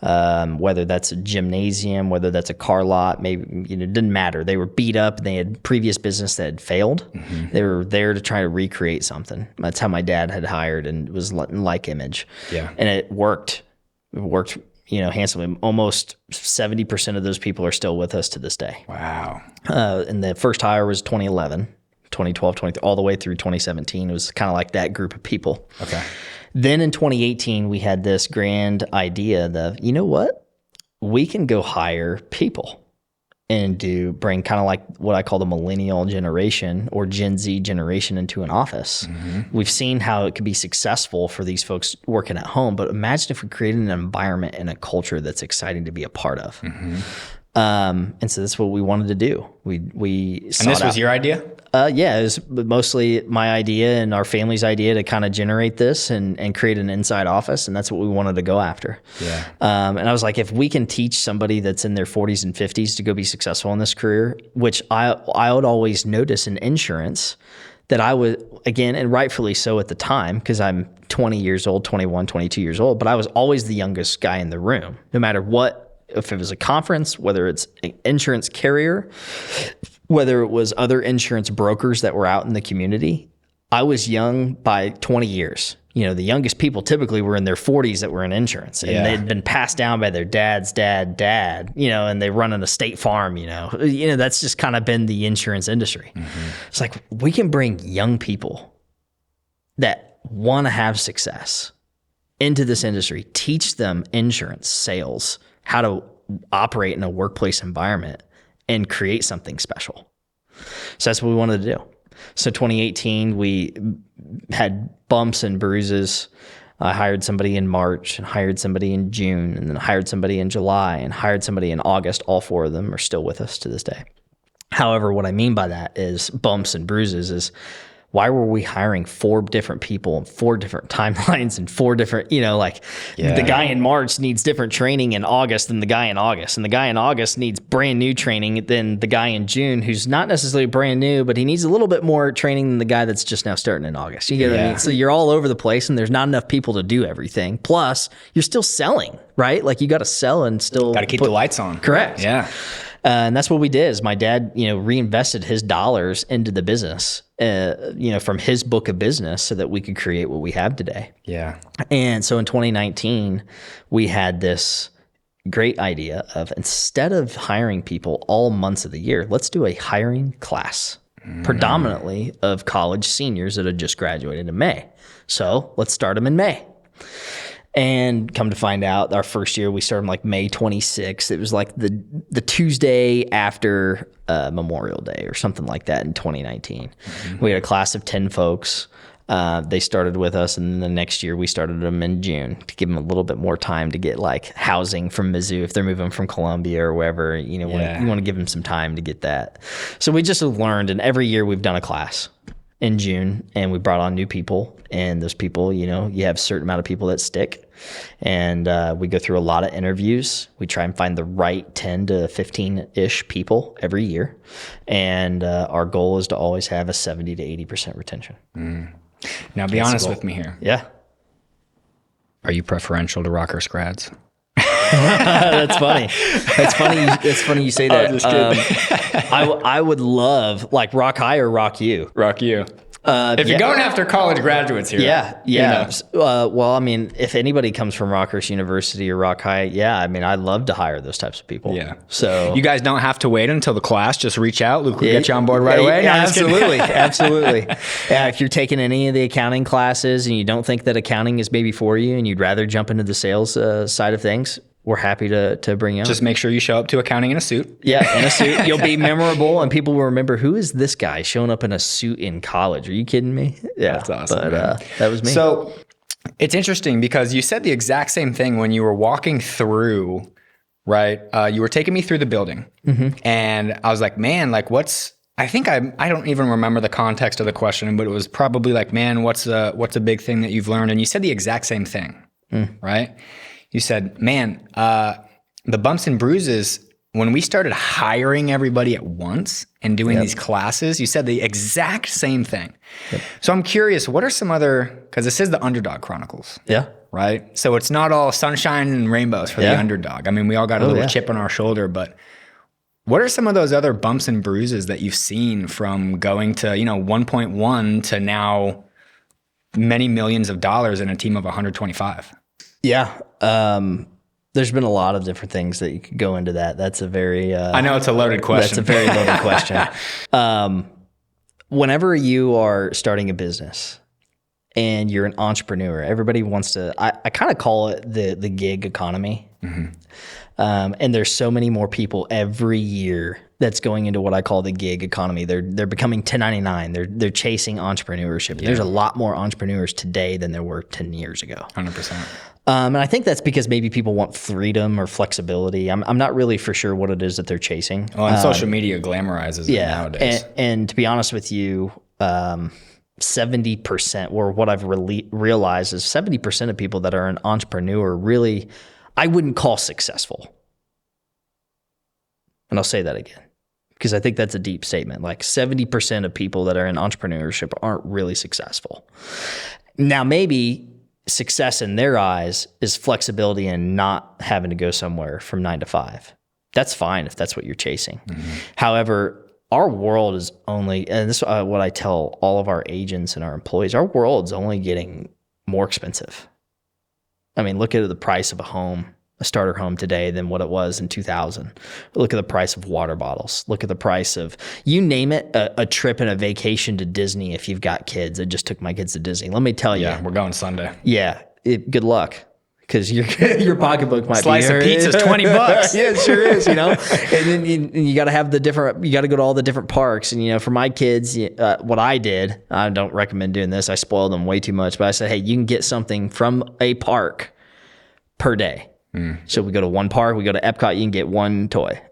whether that's a gymnasium, whether that's a car lot, maybe, it didn't matter. They were beat up and they had previous business that had failed. They were there to try to recreate something. That's how my dad had hired, and it was like image. Yeah. And it worked. It worked, handsomely. Almost 70% of those people are still with us to this day. Wow. And the first hire was 2011, 2012, all the way through 2017. It was kind of like that group of people. Okay. Then in 2018, we had this grand idea that, you know what? We can go hire people and bring kind of like what I call the millennial generation or Gen Z generation into an office. We've seen how it could be successful for these folks working at home, but imagine if we created an environment and a culture that's exciting to be a part of. And so that's what we wanted to do. We And this was your idea? Yeah, it was mostly my idea and our family's idea to kind of generate this and create an inside office, and that's what we wanted to go after. Yeah. And I was like, if we can teach somebody that's in their 40s and 50s to go be successful in this career, which I would always notice in insurance that I would, again, and rightfully so at the time, because I'm 20 years old, 21, 22 years old, but I was always the youngest guy in the room, no matter what, if it was a conference, whether it's an insurance carrier, whether it was other insurance brokers that were out in the community. I was young by 20 years. The youngest people typically were in their 40s that were in insurance, and they'd been passed down by their dad's dad, and they run in a state farm, that's just kind of been the insurance industry. It's like, we can bring young people that want to have success into this industry, teach them insurance, sales, how to operate in a workplace environment, and create something special. So that's what we wanted to do. So 2018, we had bumps and bruises. I hired somebody in March and hired somebody in June and then hired somebody in July and hired somebody in August. All 4 of them are still with us to this day. However, what I mean by that is bumps and bruises is, why were we hiring 4 different people and 4 different timelines and 4 different, the guy in March needs different training in August than the guy in August. And the guy in August needs brand new training than the guy in June, who's not necessarily brand new, but he needs a little bit more training than the guy that's just now starting in August. You get what I mean? So you're all over the place and there's not enough people to do everything. Plus, you're still selling, right? Like, you got to sell and still got to keep the lights on. Correct. Yeah. And that's what we did. Is my dad, reinvested his dollars into the business, from his book of business, so that we could create what we have today. Yeah. And so in 2019, we had this great idea of, instead of hiring people all months of the year, let's do a hiring class, predominantly of college seniors that had just graduated in May. So let's start them in May. And come to find out, our first year, we started like May 26th. It was like the Tuesday after Memorial Day or something like that in 2019. We had a class of 10 folks. They started with us, and then the next year we started them in June to give them a little bit more time to get like housing from Mizzou if they're moving from Columbia or wherever. You want to give them some time to get that. So we just learned, and every year we've done a class in June, and we brought on new people, and those people, you have a certain amount of people that stick, and we go through a lot of interviews. We try and find the right 10 to 15-ish people every year, and our goal is to always have a 70 to 80% retention. Now, be honest with me here. Yeah. Are you preferential to Rockhurst grads? That's funny. It's funny you say that. I'm just kidding. I would love, like, Rock High or Rock U. Rock U. If you're going after college graduates here. Yeah. Well, I mean, if anybody comes from Rockhurst University or Rock High, I'd love to hire those types of people. Yeah. So you guys don't have to wait until the class. Just reach out. Luke will get you on board right away. Yeah, absolutely. Yeah, if you're taking any of the accounting classes and you don't think that accounting is maybe for you and you'd rather jump into the sales side of things, we're happy to bring you on. Just make sure you show up to accounting in a suit. Yeah, in a suit. You'll be memorable, and people will remember, who is this guy showing up in a suit in college? Are you kidding me? Yeah, that's awesome. But that was me. So it's interesting because you said the exact same thing when you were walking through, right? You were taking me through the building, and I was like, man, like I think I don't even remember the context of the question, but it was probably like, man, what's a big thing that you've learned? And you said the exact same thing, right? You said, man, the bumps and bruises when we started hiring everybody at once and doing these classes, you said the exact same thing. Yep. So I'm curious, what are some other, because this is the Underdog Chronicles. Yeah. Right? So it's not all sunshine and rainbows for the underdog. I mean, we all got a little chip on our shoulder, but what are some of those other bumps and bruises that you've seen from going to, 1.1 to now many millions of dollars in a team of 125? Yeah. There's been a lot of different things that you could go into that. That's a very... I know it's a loaded question. That's a very loaded question. Whenever you are starting a business and you're an entrepreneur, everybody wants to... I kind of call it the gig economy. Mm-hmm. And there's so many more people every year that's going into what I call the gig economy. They're becoming 1099. They're chasing entrepreneurship. Yeah. There's a lot more entrepreneurs today than there were 10 years ago. 100%. And I think that's because maybe people want freedom or flexibility. I'm not really for sure what it is that they're chasing. Well, and social media glamorizes it nowadays. And to be honest with you, 70%, or what I've realized is 70% of people that are an entrepreneur really, I wouldn't call successful. And I'll say that again, because I think that's a deep statement. Like 70% of people that are in entrepreneurship aren't really successful. Now, maybe success in their eyes is flexibility and not having to go somewhere from 9 to 5. That's fine if that's what you're chasing. Mm-hmm. However, our world is only, and this is what I tell all of our agents and our employees, our world's only getting more expensive. I mean, look at the price of a starter home today than what it was in 2000. Look at the price of water bottles. Look at the price of, you name it, a trip and a vacation to Disney if you've got kids. I just took my kids to Disney. Let me tell you. Yeah, we're going Sunday. Yeah, good luck, because your pocketbook might slice of pizza is $20. Yeah, it sure is, And then you got to have you got to go to all the different parks. And, for my kids, what I did, I don't recommend doing this. I spoiled them way too much. But I said, hey, you can get something from a park per day. So we go to one park, we go to Epcot, you can get one toy,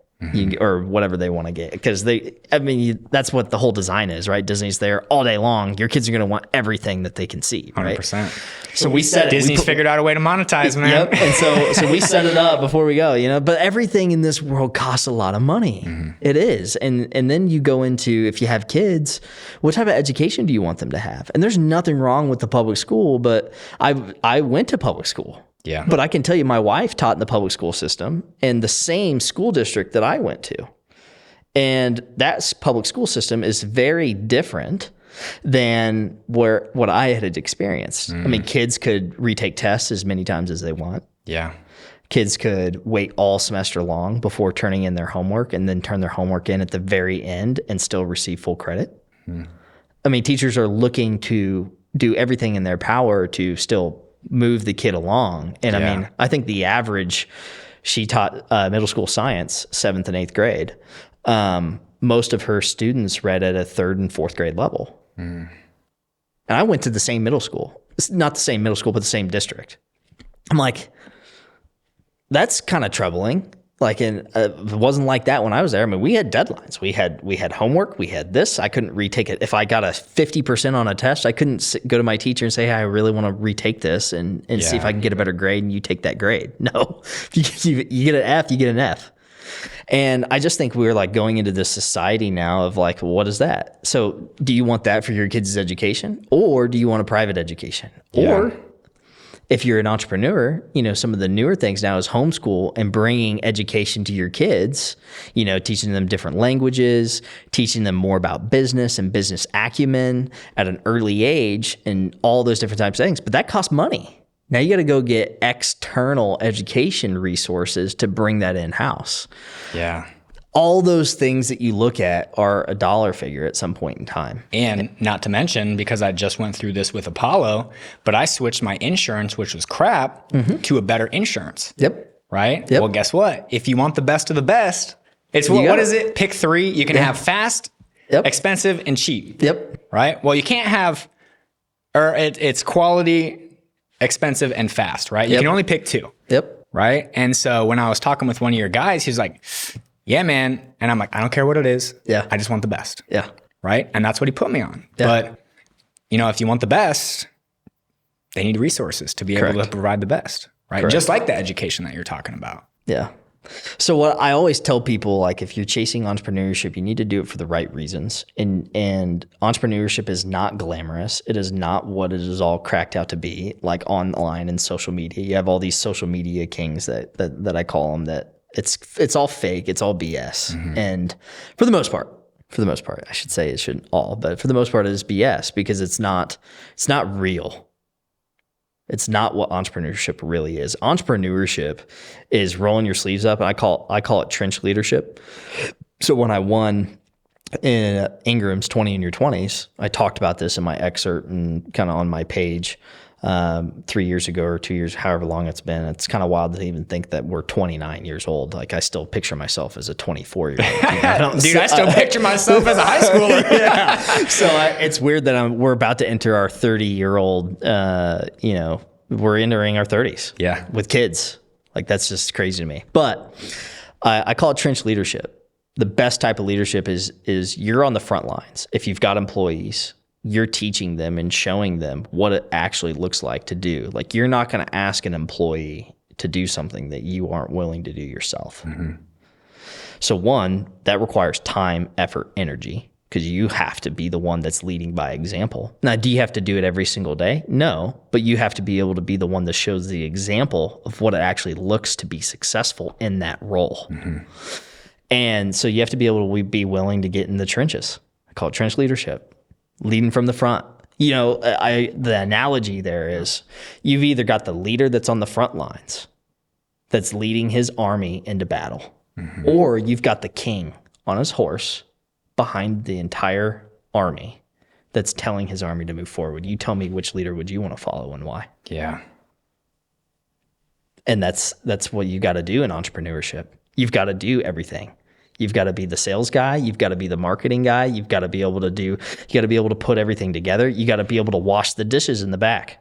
or whatever they want to get. Because that's what the whole design is, right? Disney's there all day long. Your kids are going to want everything that they can see, right? 100%. So we set Disney's figured out a way to monetize, man. Yep. And so we set it up before we go, But everything in this world costs a lot of money. Mm-hmm. It is. And then you go into, if you have kids, what type of education do you want them to have? And there's nothing wrong with the public school, but I went to public school. Yeah. But I can tell you, my wife taught in the public school system in the same school district that I went to. And that public school system is very different than what I had experienced. I mean, kids could retake tests as many times as they want. Yeah. Kids could wait all semester long before turning in their homework and then turn their homework in at the very end and still receive full credit. I mean, teachers are looking to do everything in their power to still move the kid along. And I mean, I think the average, she taught middle school science, 7th and 8th grade. Most of her students read at a 3rd and 4th grade level. And I went to the same middle school. It's not the same middle school, but the same district. I'm like, that's kind of troubling. Like, it wasn't like that when I was there. I mean, we had deadlines. We had homework. We had this. I couldn't retake it. If I got a 50% on a test, I couldn't go to my teacher and say, hey, I really want to retake this and see if I can get a better grade, and you take that grade. No, if you get an F, you get an F. And I just think we're like going into this society now of like, well, what is that? So do you want that for your kids' education, or do you want a private education? Yeah. Or if you're an entrepreneur, some of the newer things now is homeschool and bringing education to your kids, teaching them different languages, teaching them more about business and business acumen at an early age and all those different types of things. But that costs money. Now you got to go get external education resources to bring that in-house. Yeah. All those things that you look at are a dollar figure at some point in time. And not to mention, because I just went through this with Apollo, but I switched my insurance, which was crap, to a better insurance. Yep. Right? Yep. Well, guess what? If you want the best of the best, it's what is it? Pick 3. You can have fast, expensive, and cheap. Yep. Right? Well, you can't have, it's quality, expensive, and fast, right? You can only pick 2. Yep. Right? And so when I was talking with one of your guys, he was like, yeah, man. And I'm like, I don't care what it is. Yeah. I just want the best. Yeah. Right. And that's what he put me on. Yeah. But, if you want the best, they need resources to be able to provide the best. Right. Correct. Just like the education that you're talking about. Yeah. So what I always tell people, like if you're chasing entrepreneurship, you need to do it for the right reasons. And entrepreneurship is not glamorous. It is not what it is all cracked out to be, like online and social media. You have all these social media kings that I call them, that it's all fake. It's all BS. Mm-hmm. And for the most part, I should say it shouldn't all, but for the most part it is BS because it's not real. It's not what entrepreneurship really is. Entrepreneurship is rolling your sleeves up, and I call it trench leadership. So when I won in Ingram's 20 in your 20s, I talked about this in my excerpt and kind of on my page 3 years ago or 2 years, however long it's been. It's kind of wild to even think that we're 29 years old. Like I still picture myself as a 24-year-old. Dude, I still picture myself as a high schooler. Yeah. So it's weird that we're about to enter our 30-year-old, we're entering our 30s with kids. Like that's just crazy to me. But I call it trench leadership. The best type of leadership is you're on the front lines. If you've got employees, you're teaching them and showing them what it actually looks like to do. Like you're not going to ask an employee to do something that you aren't willing to do yourself. Mm-hmm. So one, that requires time, effort, energy, because you have to be the one that's leading by example. Now, do you have to do it every single day? No, but you have to be able to be the one that shows the example of what it actually looks to be successful in that role. Mm-hmm. And so you have to be able to be willing to get in the trenches. I call it trench leadership. Leading from the front. The analogy there is you've either got the leader that's on the front lines that's leading his army into battle, mm-hmm. or you've got the king on his horse behind the entire army that's telling his army to move forward. You tell me, which leader would you want to follow and why? Yeah. And that's what you got to do in entrepreneurship. You've got to do everything. You've got to be the sales guy. You've got to be the marketing guy. You've got to be able to put everything together. You got to be able to wash the dishes in the back.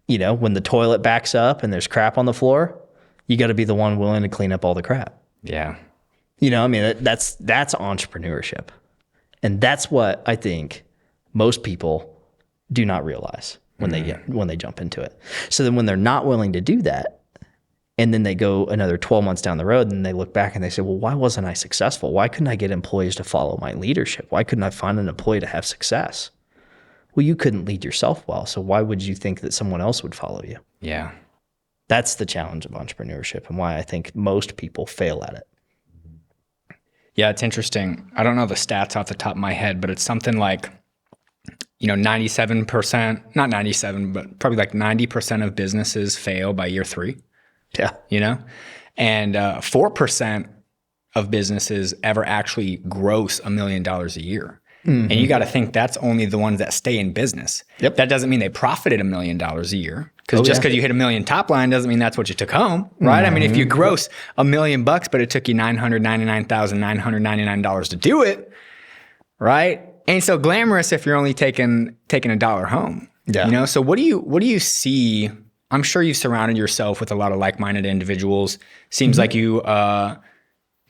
When the toilet backs up and there's crap on the floor, you got to be the one willing to clean up all the crap. Yeah. That's entrepreneurship. And that's what I think most people do not realize when they jump into it. So then when they're not willing to do that, and then they go another 12 months down the road and they look back and they say, well, why wasn't I successful? Why couldn't I get employees to follow my leadership? Why couldn't I find an employee to have success? Well, you couldn't lead yourself well. So why would you think that someone else would follow you? Yeah. That's the challenge of entrepreneurship and why I think most people fail at it. Yeah, it's interesting. I don't know the stats off the top of my head, but it's something like, 97%, not 97, but probably like 90% of businesses fail by year 3. Yeah. And 4% of businesses ever actually gross $1 million a year. Mm-hmm. And you got to think that's only the ones that stay in business. Yep. That doesn't mean they profited $1 million a year. Because because you hit $1 million top line doesn't mean that's what you took home, right? Mm-hmm. I mean, if you gross $1 million, but it took you $999,999 to do it, right? Ain't so glamorous if you're only taking $1 home. Yeah. So what do you see? I'm sure you've surrounded yourself with a lot of like-minded individuals. Seems mm-hmm. like you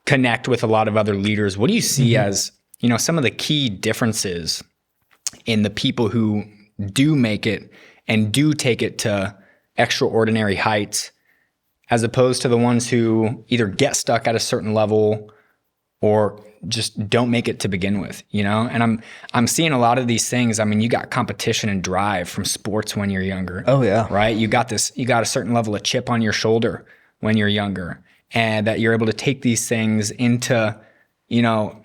connect with a lot of other leaders. What do you see mm-hmm. as, some of the key differences in the people who do make it and do take it to extraordinary heights as opposed to the ones who either get stuck at a certain level or just don't make it to begin with, And I'm seeing a lot of these things. I mean, you got competition and drive from sports when you're younger. Oh yeah. Right? You got a certain level of chip on your shoulder when you're younger, and that you're able to take these things into your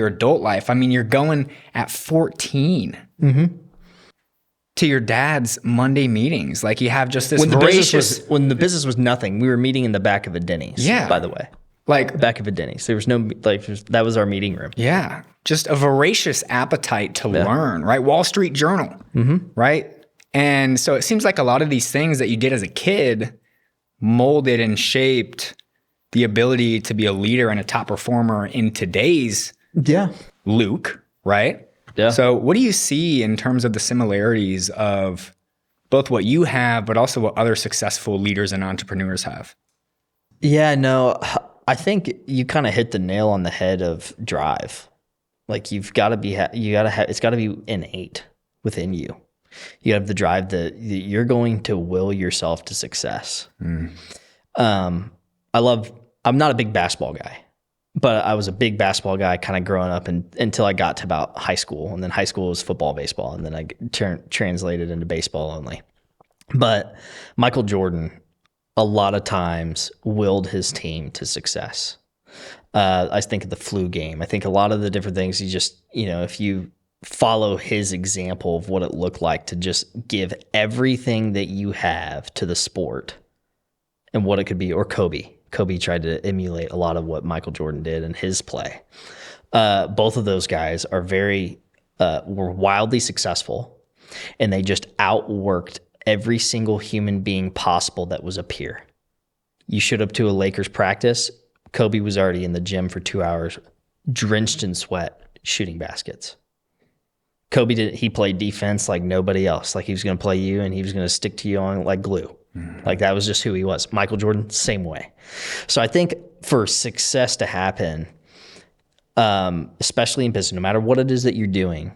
adult life. I mean, you're going at 14 mm-hmm. to your dad's Monday meetings. Like you have just this when the business was nothing. We were meeting in the back of a Denny's. Yeah. By the way. Like back of a Denny's. There was no, that was our meeting room. Yeah. Just a voracious appetite to learn, right? Wall Street Journal, mm-hmm. right? And so it seems like a lot of these things that you did as a kid molded and shaped the ability to be a leader and a top performer in today's Luke, right? Yeah. So what do you see in terms of the similarities of both what you have, but also what other successful leaders and entrepreneurs have? Yeah, no, I think you kind of hit the nail on the head of drive. Like it's got to be innate within you. You have the drive that you're going to will yourself to success. Mm. I'm not a big basketball guy, but I was a big basketball guy kind of growing up until I got to about high school. And then high school was football, baseball. And then I translated into baseball only. But Michael Jordan, a lot of times, willed his team to success. I think of the flu game. I think a lot of the different things, he just, if you follow his example of what it looked like to just give everything that you have to the sport and what it could be, or Kobe. Kobe tried to emulate a lot of what Michael Jordan did in his play. Both of those guys are were wildly successful, and they just outworked every single human being possible that was a peer. You showed up to a Lakers practice, Kobe was already in the gym for 2 hours, drenched in sweat, shooting baskets. He played defense like nobody else. Like he was going to play you and he was going to stick to you on like glue. Mm-hmm. Like that was just who he was. Michael Jordan, same way. So I think for success to happen, especially in business, no matter what it is that you're doing,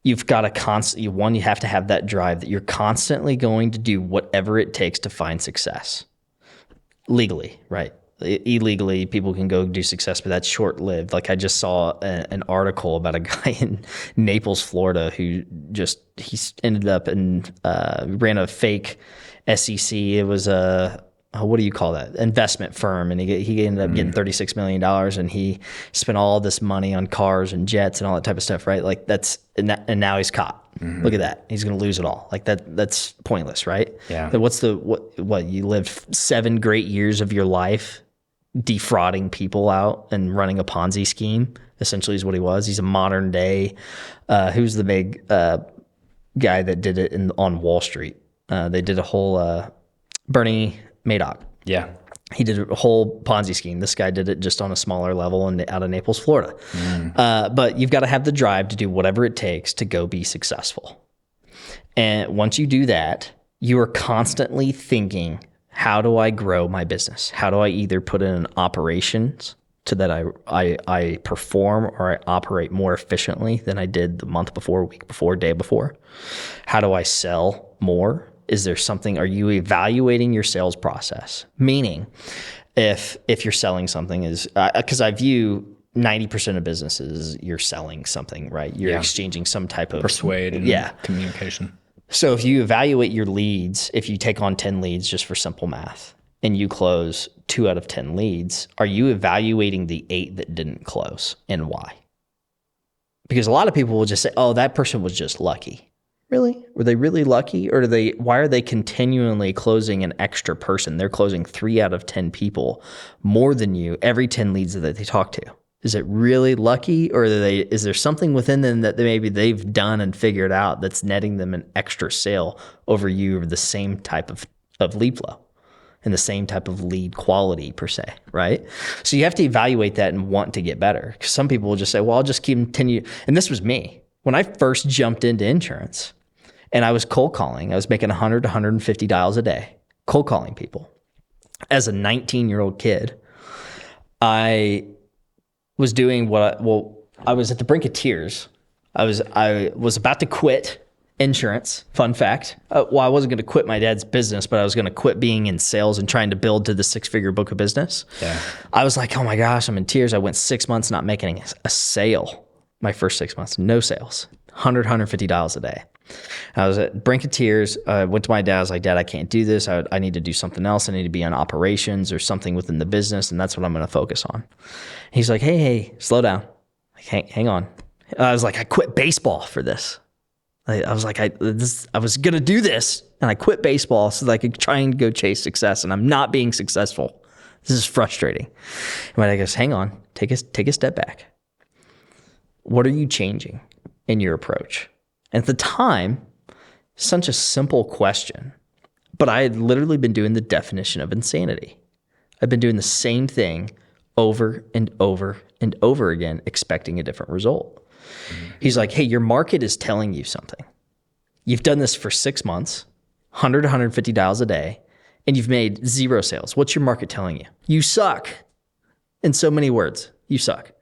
you've got to you have to have that drive that you're constantly going to do whatever it takes to find success. Legally, right? Illegally, people can go do success, but that's short-lived. Like I just saw an article about a guy in Naples, Florida, who he ended up and ran a fake SEC. It was what do you call that? Investment firm, and he ended up getting $36 million, and he spent all this money on cars and jets and all that type of stuff, right? Like and now he's caught. Mm-hmm. Look at that. He's going to lose it all. Like that's pointless, right? Yeah. What you lived 7 great years of your life defrauding people out and running a Ponzi scheme, essentially is what he was. He's a modern day, who's the big guy that did it on Wall Street? They did a whole, Bernie Madoff. Yeah. He did a whole Ponzi scheme. This guy did it just on a smaller level and out of Naples, Florida. But you've got to have the drive to do whatever it takes to go be successful. And once you do that, you are constantly thinking, how do I grow my business? How do I either put in operations so that I perform or I operate more efficiently than I did the month before, week before, day before? How do I sell more? Is there something, are you evaluating your sales process? Meaning, if you're selling something because I view 90% of businesses, you're selling something, right? You're exchanging some type of persuade and communication. So if you evaluate your leads, if you take on 10 leads just for simple math and you close 2 out of 10 leads, are you evaluating the 8 that didn't close and why? Because a lot of people will just say, oh, that person was just lucky. Really? Were they really lucky? Or why are they continually closing an extra person? They're closing 3 out of 10 people more than you every 10 leads that they talk to. Is it really lucky, or is there something within them that maybe they've done and figured out that's netting them an extra sale over you, or the same type of lead flow and the same type of lead quality per se, right? So you have to evaluate that and want to get better. Because some people will just say, well, I'll just continue. And this was me. When I first jumped into insurance and I was cold calling, I was making 100 to 150 dials a day, cold calling people. As a 19-year-old kid, I was doing I was at the brink of tears. I was about to quit insurance. Fun fact. I wasn't going to quit my dad's business, but I was going to quit being in sales and trying to build to the 6-figure book of business. Yeah. I was like, oh my gosh, I'm in tears. I went 6 months not making a sale. My first 6 months, no sales, 100, 150 dials a day. I was at brink of tears. I went to my dad. I was like, Dad, I can't do this. I need to do something else. I need to be on operations or something within the business, and that's what I'm going to focus on. He's like, hey, slow down. Like, hang on. I was like, I quit baseball for this. I was like, I was going to do this, and I quit baseball so that I could try and go chase success, and I'm not being successful. This is frustrating. And my dad goes, hang on, take a step back. What are you changing in your approach? And at the time, such a simple question, but I had literally been doing the definition of insanity. I've been doing the same thing over and over and over again, expecting a different result. Mm-hmm. He's like, hey, your market is telling you something. You've done this for 6 months, 100, 150 dials a day, and you've made 0 sales. What's your market telling you? You suck. In so many words, you suck.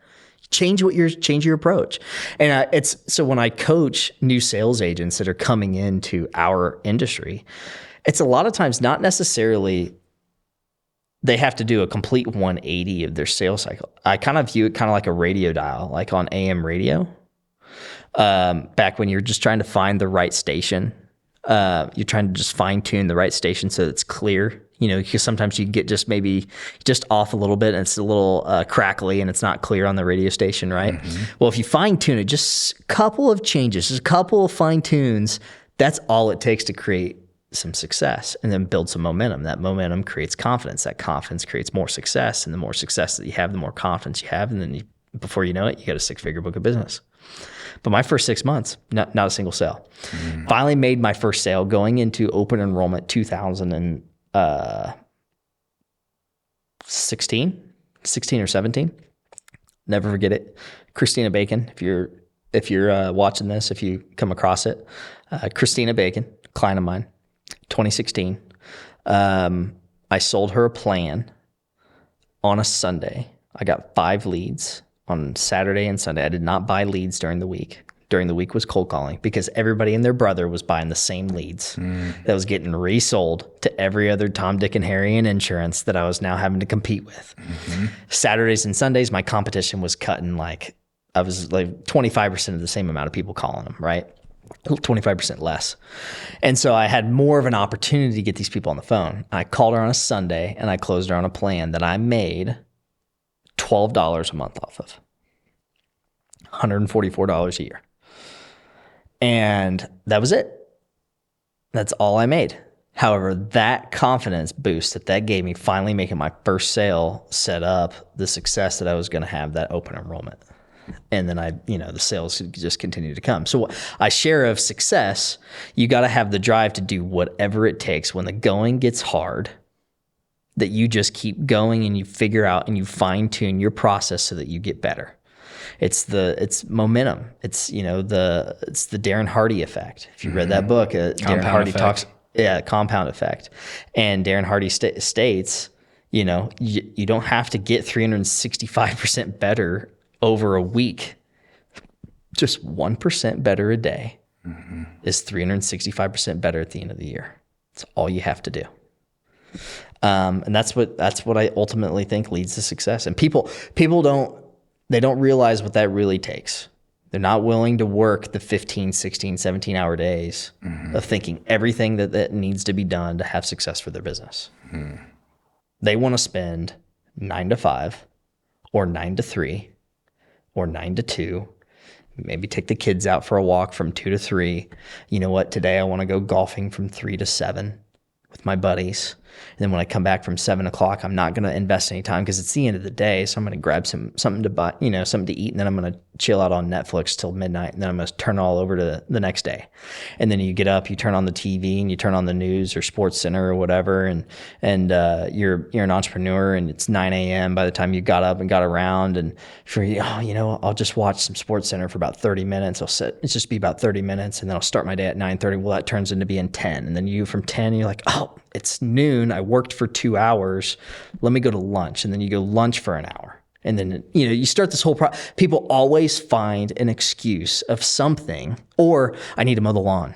Change your approach. And so when I coach new sales agents that are coming into our industry, it's a lot of times not necessarily they have to do a complete 180 of their sales cycle. I kind of view it kind of like a radio dial, like on AM radio. Back when you're just trying to find the right station, you're trying to just fine tune the right station so it's clear. Because sometimes you can get maybe off a little bit and it's a little crackly and it's not clear on the radio station, right? Mm-hmm. Well, if you fine tune it, just a couple of changes, just a couple of fine tunes, that's all it takes to create some success and then build some momentum. That momentum creates confidence. That confidence creates more success. And the more success that you have, the more confidence you have. And then before you know it, you got a 6-figure book of business. But my first 6 months, not a single sale. Mm-hmm. Finally made my first sale going into open enrollment 2016 or 17. Never forget it. Christina Bacon, if you're watching this, if you come across it, Christina Bacon, client of mine, 2016. I sold her a plan on a Sunday. I got 5 leads on Saturday and Sunday. I did not buy leads during the week. During the week was cold calling because everybody and their brother was buying the same leads that was getting resold to every other Tom, Dick, and Harry in insurance that I was now having to compete with. Mm-hmm. Saturdays and Sundays, my competition was cutting I was 25% of the same amount of people calling them, right? 25% less. And so I had more of an opportunity to get these people on the phone. I called her on a Sunday and I closed her on a plan that I made $12 a month off of, $144 a year. And that was it. That's all I made. However, that confidence boost that gave me finally making my first sale set up the success that I was going to have that open enrollment. And then the sales just continue to come. So I share of success, you got to have the drive to do whatever it takes when the going gets hard, that you just keep going and you figure out and you fine tune your process so that you get better. It's momentum. It's the Darren Hardy effect. If you read that book, Darren Hardy talks, compound effect. And Darren Hardy states, you don't have to get 365% better over a week. Just 1% better a day is 365% better at the end of the year. That's all you have to do. And that's what I ultimately think leads to success. And people don't realize what that really takes. They're not willing to work the 15, 16, 17 hour days of thinking everything that needs to be done to have success for their business. Mm. They want to spend 9 to 5 or 9 to 3 or 9 to 2, maybe take the kids out for a walk from 2 to 3. You know what? Today I want to go golfing from 3 to 7 with my buddies. And then when I come back from 7 o'clock, I'm not going to invest any time because it's the end of the day. So I'm going to grab something to buy, something to eat. And then I'm going to chill out on Netflix till midnight. And then I'm going to turn all over to the next day. And then you get up, you turn on the TV and you turn on the news or Sports Center or whatever. And you're an entrepreneur and it's 9 a.m. by the time you got up and got around. And I'll just watch some Sports Center for about 30 minutes. It's just be about 30 minutes. And then I'll start my day at 9:30. Well, that turns into being 10. And then you from 10, you're like, oh, it's noon. I worked for 2 hours. Let me go to lunch. And then you go lunch for an hour. And then, you start this whole people always find an excuse of something, or I need to mow the lawn.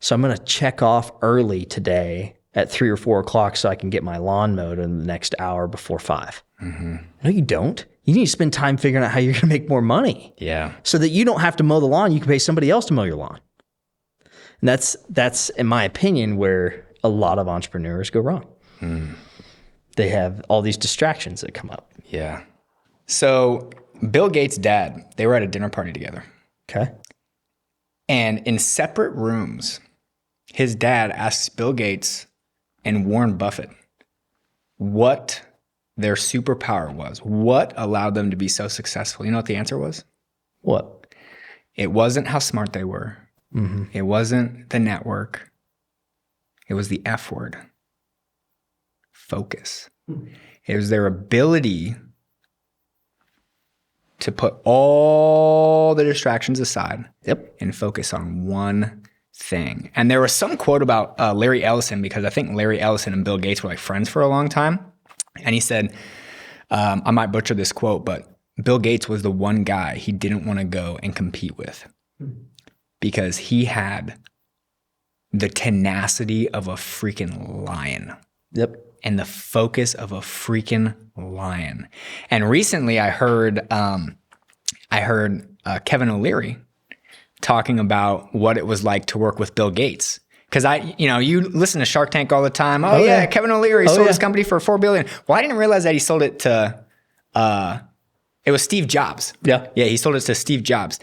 So I'm going to check off early today at 3 or 4 o'clock so I can get my lawn mowed in the next hour before 5. Mm-hmm. No, you don't. You need to spend time figuring out how you're going to make more money. Yeah. So that you don't have to mow the lawn. You can pay somebody else to mow your lawn. And that's in my opinion, where a lot of entrepreneurs go wrong. Mm. They have all these distractions that come up. Yeah. So Bill Gates' dad, they were at a dinner party together. Okay. And in separate rooms, his dad asks Bill Gates and Warren Buffett what their superpower was. What allowed them to be so successful? You know what the answer was? What? It wasn't how smart they were. Mm-hmm. It wasn't the network. It was the F word. Focus. It was their ability to put all the distractions aside and focus on one thing. And there was some quote about Larry Ellison, because I think Larry Ellison and Bill Gates were like friends for a long time. And he said, I might butcher this quote, but Bill Gates was the one guy he didn't want to go and compete with because he had the tenacity of a freaking lion. Yep. and the focus of a freaking lion. And recently I heard Kevin O'Leary talking about what it was like to work with Bill Gates. Because you listen to Shark Tank all the time. Oh yeah, Kevin O'Leary sold his company for $4 billion. Well, I didn't realize that he sold it to, it was Steve Jobs. Yeah, he sold it to Steve Jobs.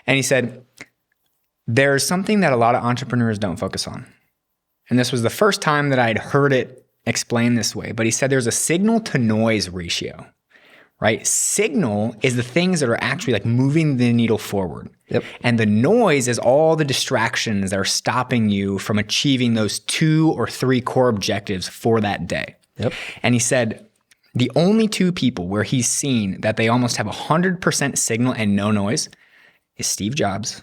And he said, there's something that a lot of entrepreneurs don't focus on. And this was the first time that I'd heard it explained this way. But he said there's a signal to noise ratio. Right? Signal is the things that are actually like moving the needle forward. Yep. And the noise is all the distractions that are stopping you from achieving those 2 or 3 core objectives for that day. Yep. And he said the only 2 people where he's seen that they almost have 100% signal and no noise is Steve Jobs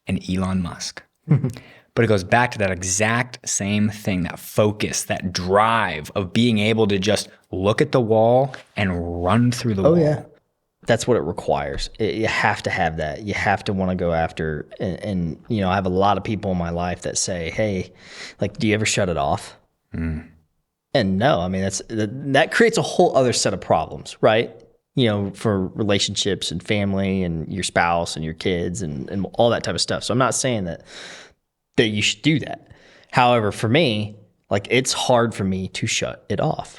and Elon Musk. But it goes back to that exact same thing, that focus, that drive of being able to just look at the wall and run through the wall. Oh, yeah. That's what it requires. You have to have that. You have to want to go after. And, I have a lot of people in my life that say, hey, like, do you ever shut it off? And no, I mean, that creates a whole other set of problems, right? For relationships and family and your spouse and your kids and all that type of stuff. So I'm not saying that you should do that. However, for me, like, it's hard for me to shut it off.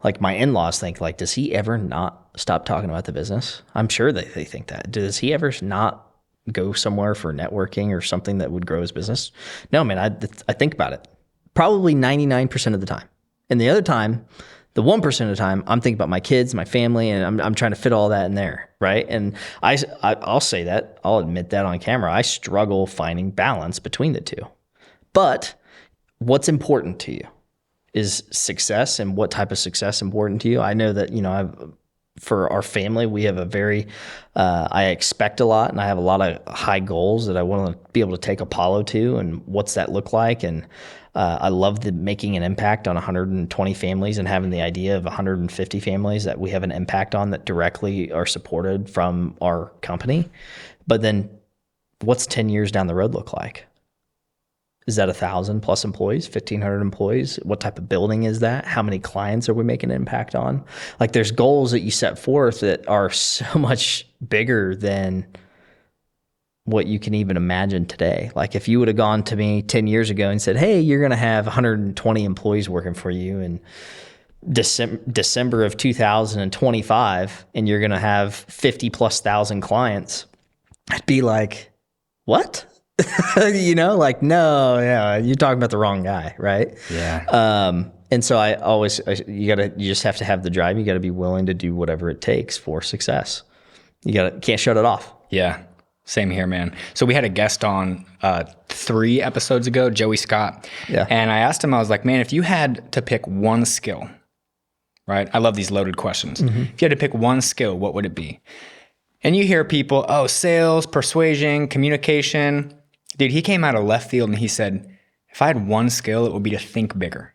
Like, my in-laws think, like, does he ever not stop talking about the business? I'm sure they think that. Does he ever not go somewhere for networking or something that would grow his business? No, man, I think about it probably 99% of the time. And the other time, the 1% of the time, I'm thinking about my kids, my family, and I'm trying to fit all that in there, right? And I'll say that, I'll admit that on camera. I struggle finding balance between the two. But what's important to you is success, and what type of success important to you. I know that, for our family, we have a very, I expect a lot, and I have a lot of high goals that I want to be able to take Apollo to, and what's that look like. And I love making an impact on 120 families and having the idea of 150 families that we have an impact on that directly are supported from our company. But then what's 10 years down the road look like? Is that 1,000 plus employees, 1,500 employees? What type of building is that? How many clients are we making an impact on? Like, there's goals that you set forth that are so much bigger than what you can even imagine today. Like, if you would have gone to me 10 years ago and said, hey, you're going to have 120 employees working for you in December of 2025, and you're going to have 50 plus thousand clients, I'd be like, what? Like, no, yeah, you're talking about the wrong guy, right? Yeah. And so you just have to have the drive. You got to be willing to do whatever it takes for success. Can't shut it off. Yeah. Same here, man. So we had a guest on 3 episodes ago, Joey Scott. Yeah. And I asked him, I was like, man, if you had to pick one skill, right? I love these loaded questions. If you had to pick one skill, what would it be? And you hear people, sales, persuasion, communication. Dude, he came out of left field and he said, if I had one skill, it would be to think bigger.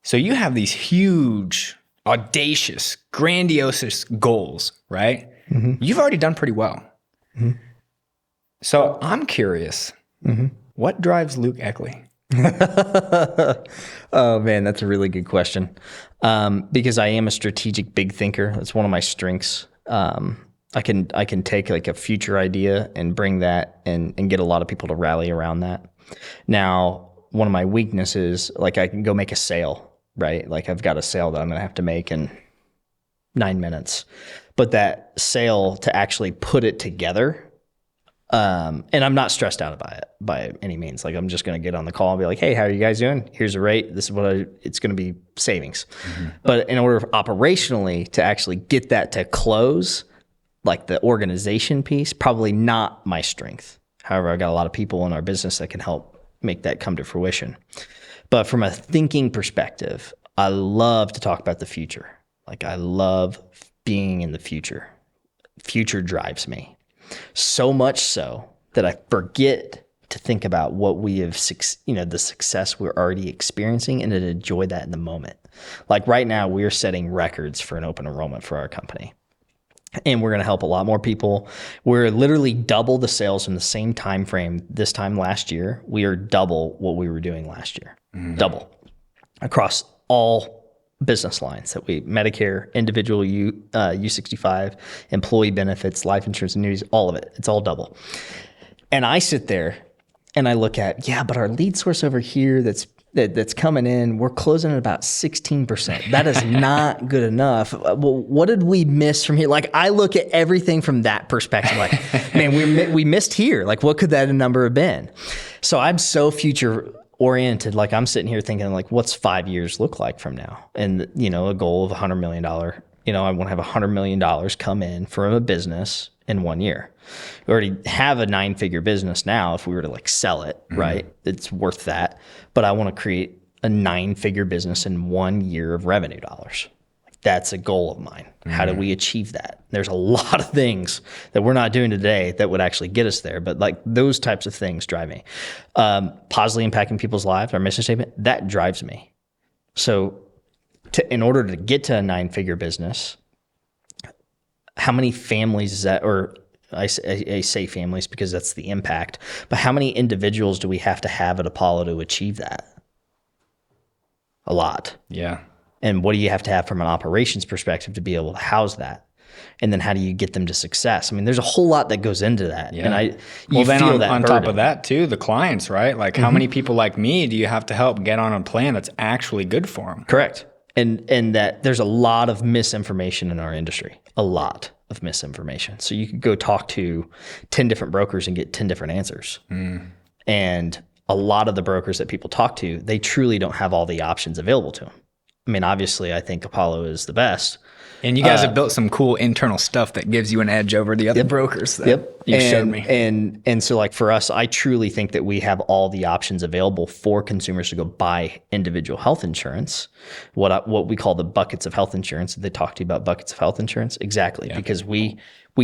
So you have these huge, audacious, grandiose goals, right? You've already done pretty well. So I'm curious, what drives Luke Eckley? Oh man, that's a really good question. Because I am a strategic big thinker. That's one of my strengths. I can take like a future idea and bring that and get a lot of people to rally around that. Now, one of my weaknesses, like, I can go make a sale, right? Like, I've got a sale that I'm going to have to make in 9 minutes. But that sale, to actually put it together, and I'm not stressed out by it by any means. Like, I'm just going to get on the call and be like, hey, how are you guys doing? Here's a rate. This is what it's going to be savings. But in order operationally to actually get that to close, like the organization piece, probably not my strength. However, I got a lot of people in our business that can help make that come to fruition. But from a thinking perspective, I love to talk about the future. Like, I love being in the future. Future drives me. So much so that I forget to think about what we have, the success we're already experiencing, and to enjoy that in the moment. Like, right now, we're setting records for an open enrollment for our company. and we're going to help a lot more people. We're literally double the sales in the same time frame this time last year. We are double what we were doing last year. Double across all business lines that Medicare, individual U65, employee benefits, life insurance, annuities, all of it. It's all double. And I sit there and I look at, but our lead source over here that's coming in, we're closing at about 16%. That is not good enough. Well, what did we miss from here? Like, I look at everything from that perspective. Like, man, we missed here. Like, what could that number have been? So I'm so future oriented. Like, I'm sitting here thinking, like, what's 5 years look like from now? And, a goal of $100 million. I want to have $100 million come in from a business in 1 year. We already have a 9-figure business now. If we were to like sell it, right, it's worth that. But I want to create a 9-figure business in 1 year of revenue dollars. That's a goal of mine. How do we achieve that? There's a lot of things that we're not doing today that would actually get us there. But like those types of things drive me. Positively impacting people's lives, our mission statement, that drives me. So in order to get to a 9-figure business, how many families is that, or I say families because that's the impact, but how many individuals do we have to have at Apollo to achieve that? A lot. Yeah. And what do you have to have from an operations perspective to be able to house that? And then how do you get them to success? I mean, there's a whole lot that goes into that. Yeah. And on top of that too, the clients, right? Like how many people like me do you have to help get on a plan that's actually good for them? Correct. And that there's a lot of misinformation in our industry, a lot of misinformation. So you could go talk to 10 different brokers and get 10 different answers. And a lot of the brokers that people talk to, they truly don't have all the options available to them. I mean, obviously, I think Apollo is the best. And you guys have built some cool internal stuff that gives you an edge over the other brokers that you showed me. And so like for us, I truly think that we have all the options available for consumers to go buy individual health insurance, what we call the buckets of health insurance. They talk to you about buckets of health insurance. Exactly. Yeah. Because we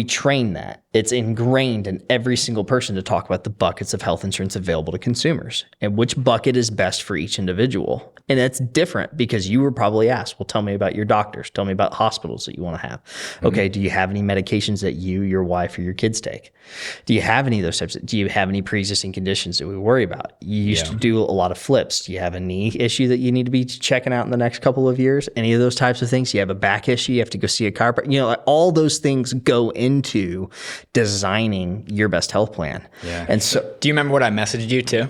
train that. It's ingrained in every single person to talk about the buckets of health insurance available to consumers and which bucket is best for each individual. And it's different because you were probably asked, well, tell me about your doctors. Tell me about hospitals that you want to have. Okay, do you have any medications that you, your wife, or your kids take? Do you have any of those types? Do you have any pre-existing conditions that we worry about? You used to do a lot of flips. Do you have a knee issue that you need to be checking out in the next couple of years? Any of those types of things? You have a back issue, you have to go see a chiropractor. Like all those things go into designing your best health plan. Yeah. And so, do you remember what I messaged you too?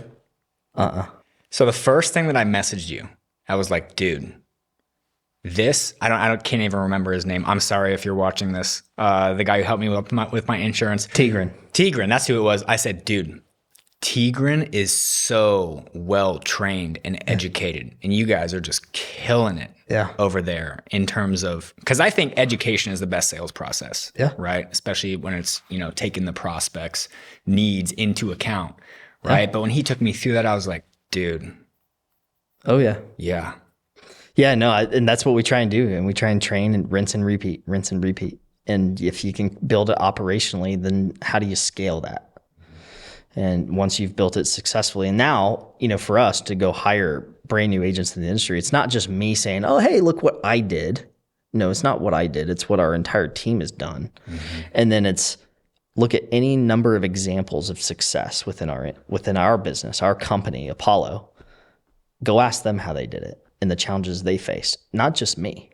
So the first thing that I messaged you, I was like, dude, this, I can't even remember his name. I'm sorry if you're watching this. The guy who helped me with my insurance. Tigran, that's who it was. I said, dude, Tigran is so well trained and educated, and you guys are just killing it over there in terms of, because I think education is the best sales process, right? Especially when it's, taking the prospect's needs into account, right? But when he took me through that, I was like, dude. Oh, yeah. Yeah. Yeah, no, and that's what we try and do. And we try and train and rinse and repeat. And if you can build it operationally, then how do you scale that? And once you've built it successfully, and now, for us to go hire brand new agents in the industry, it's not just me saying, oh, hey, look what I did. No, it's not what I did. It's what our entire team has done. And then it's look at any number of examples of success within our business, our company, Apollo. Go ask them how they did it and the challenges they faced, not just me.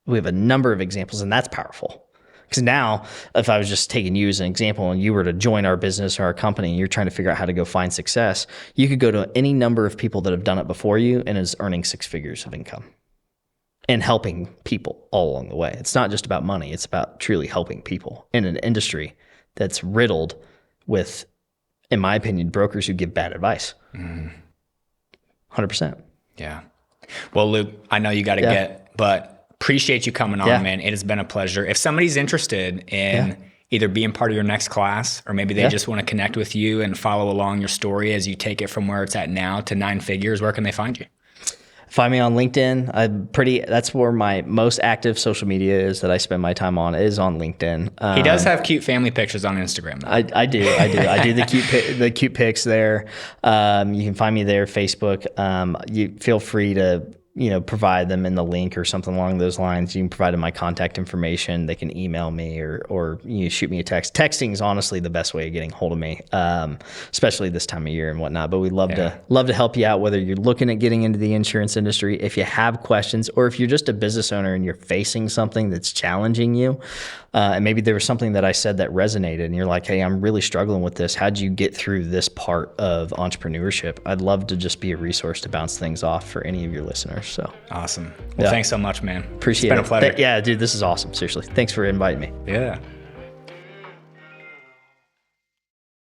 We have a number of examples, and that's powerful. Because now, if I was just taking you as an example and you were to join our business or our company and you're trying to figure out how to go find success, you could go to any number of people that have done it before you and is earning 6 figures of income and helping people all along the way. It's not just about money. It's about truly helping people in an industry that's riddled with, in my opinion, brokers who give bad advice. 100%. Yeah. Well, Luke, I know you got to get, but appreciate you coming on, man. It has been a pleasure. If somebody's interested in either being part of your next class, or maybe they just want to connect with you and follow along your story as you take it from where it's at now to 9 figures, where can they find you? Find me on LinkedIn. That's where my most active social media is that I spend my time on, is on LinkedIn. He does have cute family pictures on Instagram, though. I do. I do the cute pics there. You can find me there, Facebook. You feel free to provide them in the link or something along those lines. You can provide them my contact information. They can email me or shoot me a text. Texting is honestly the best way of getting hold of me, especially this time of year and whatnot. But we'd love to help you out, whether you're looking at getting into the insurance industry, if you have questions, or if you're just a business owner and you're facing something that's challenging you. And maybe there was something that I said that resonated and you're like, hey, I'm really struggling with this. How'd you get through this part of entrepreneurship? I'd love to just be a resource to bounce things off for any of your listeners. So awesome. Well, thanks so much, man. Appreciate it. It's been a pleasure. Yeah, dude, this is awesome. Seriously. Thanks for inviting me. Yeah.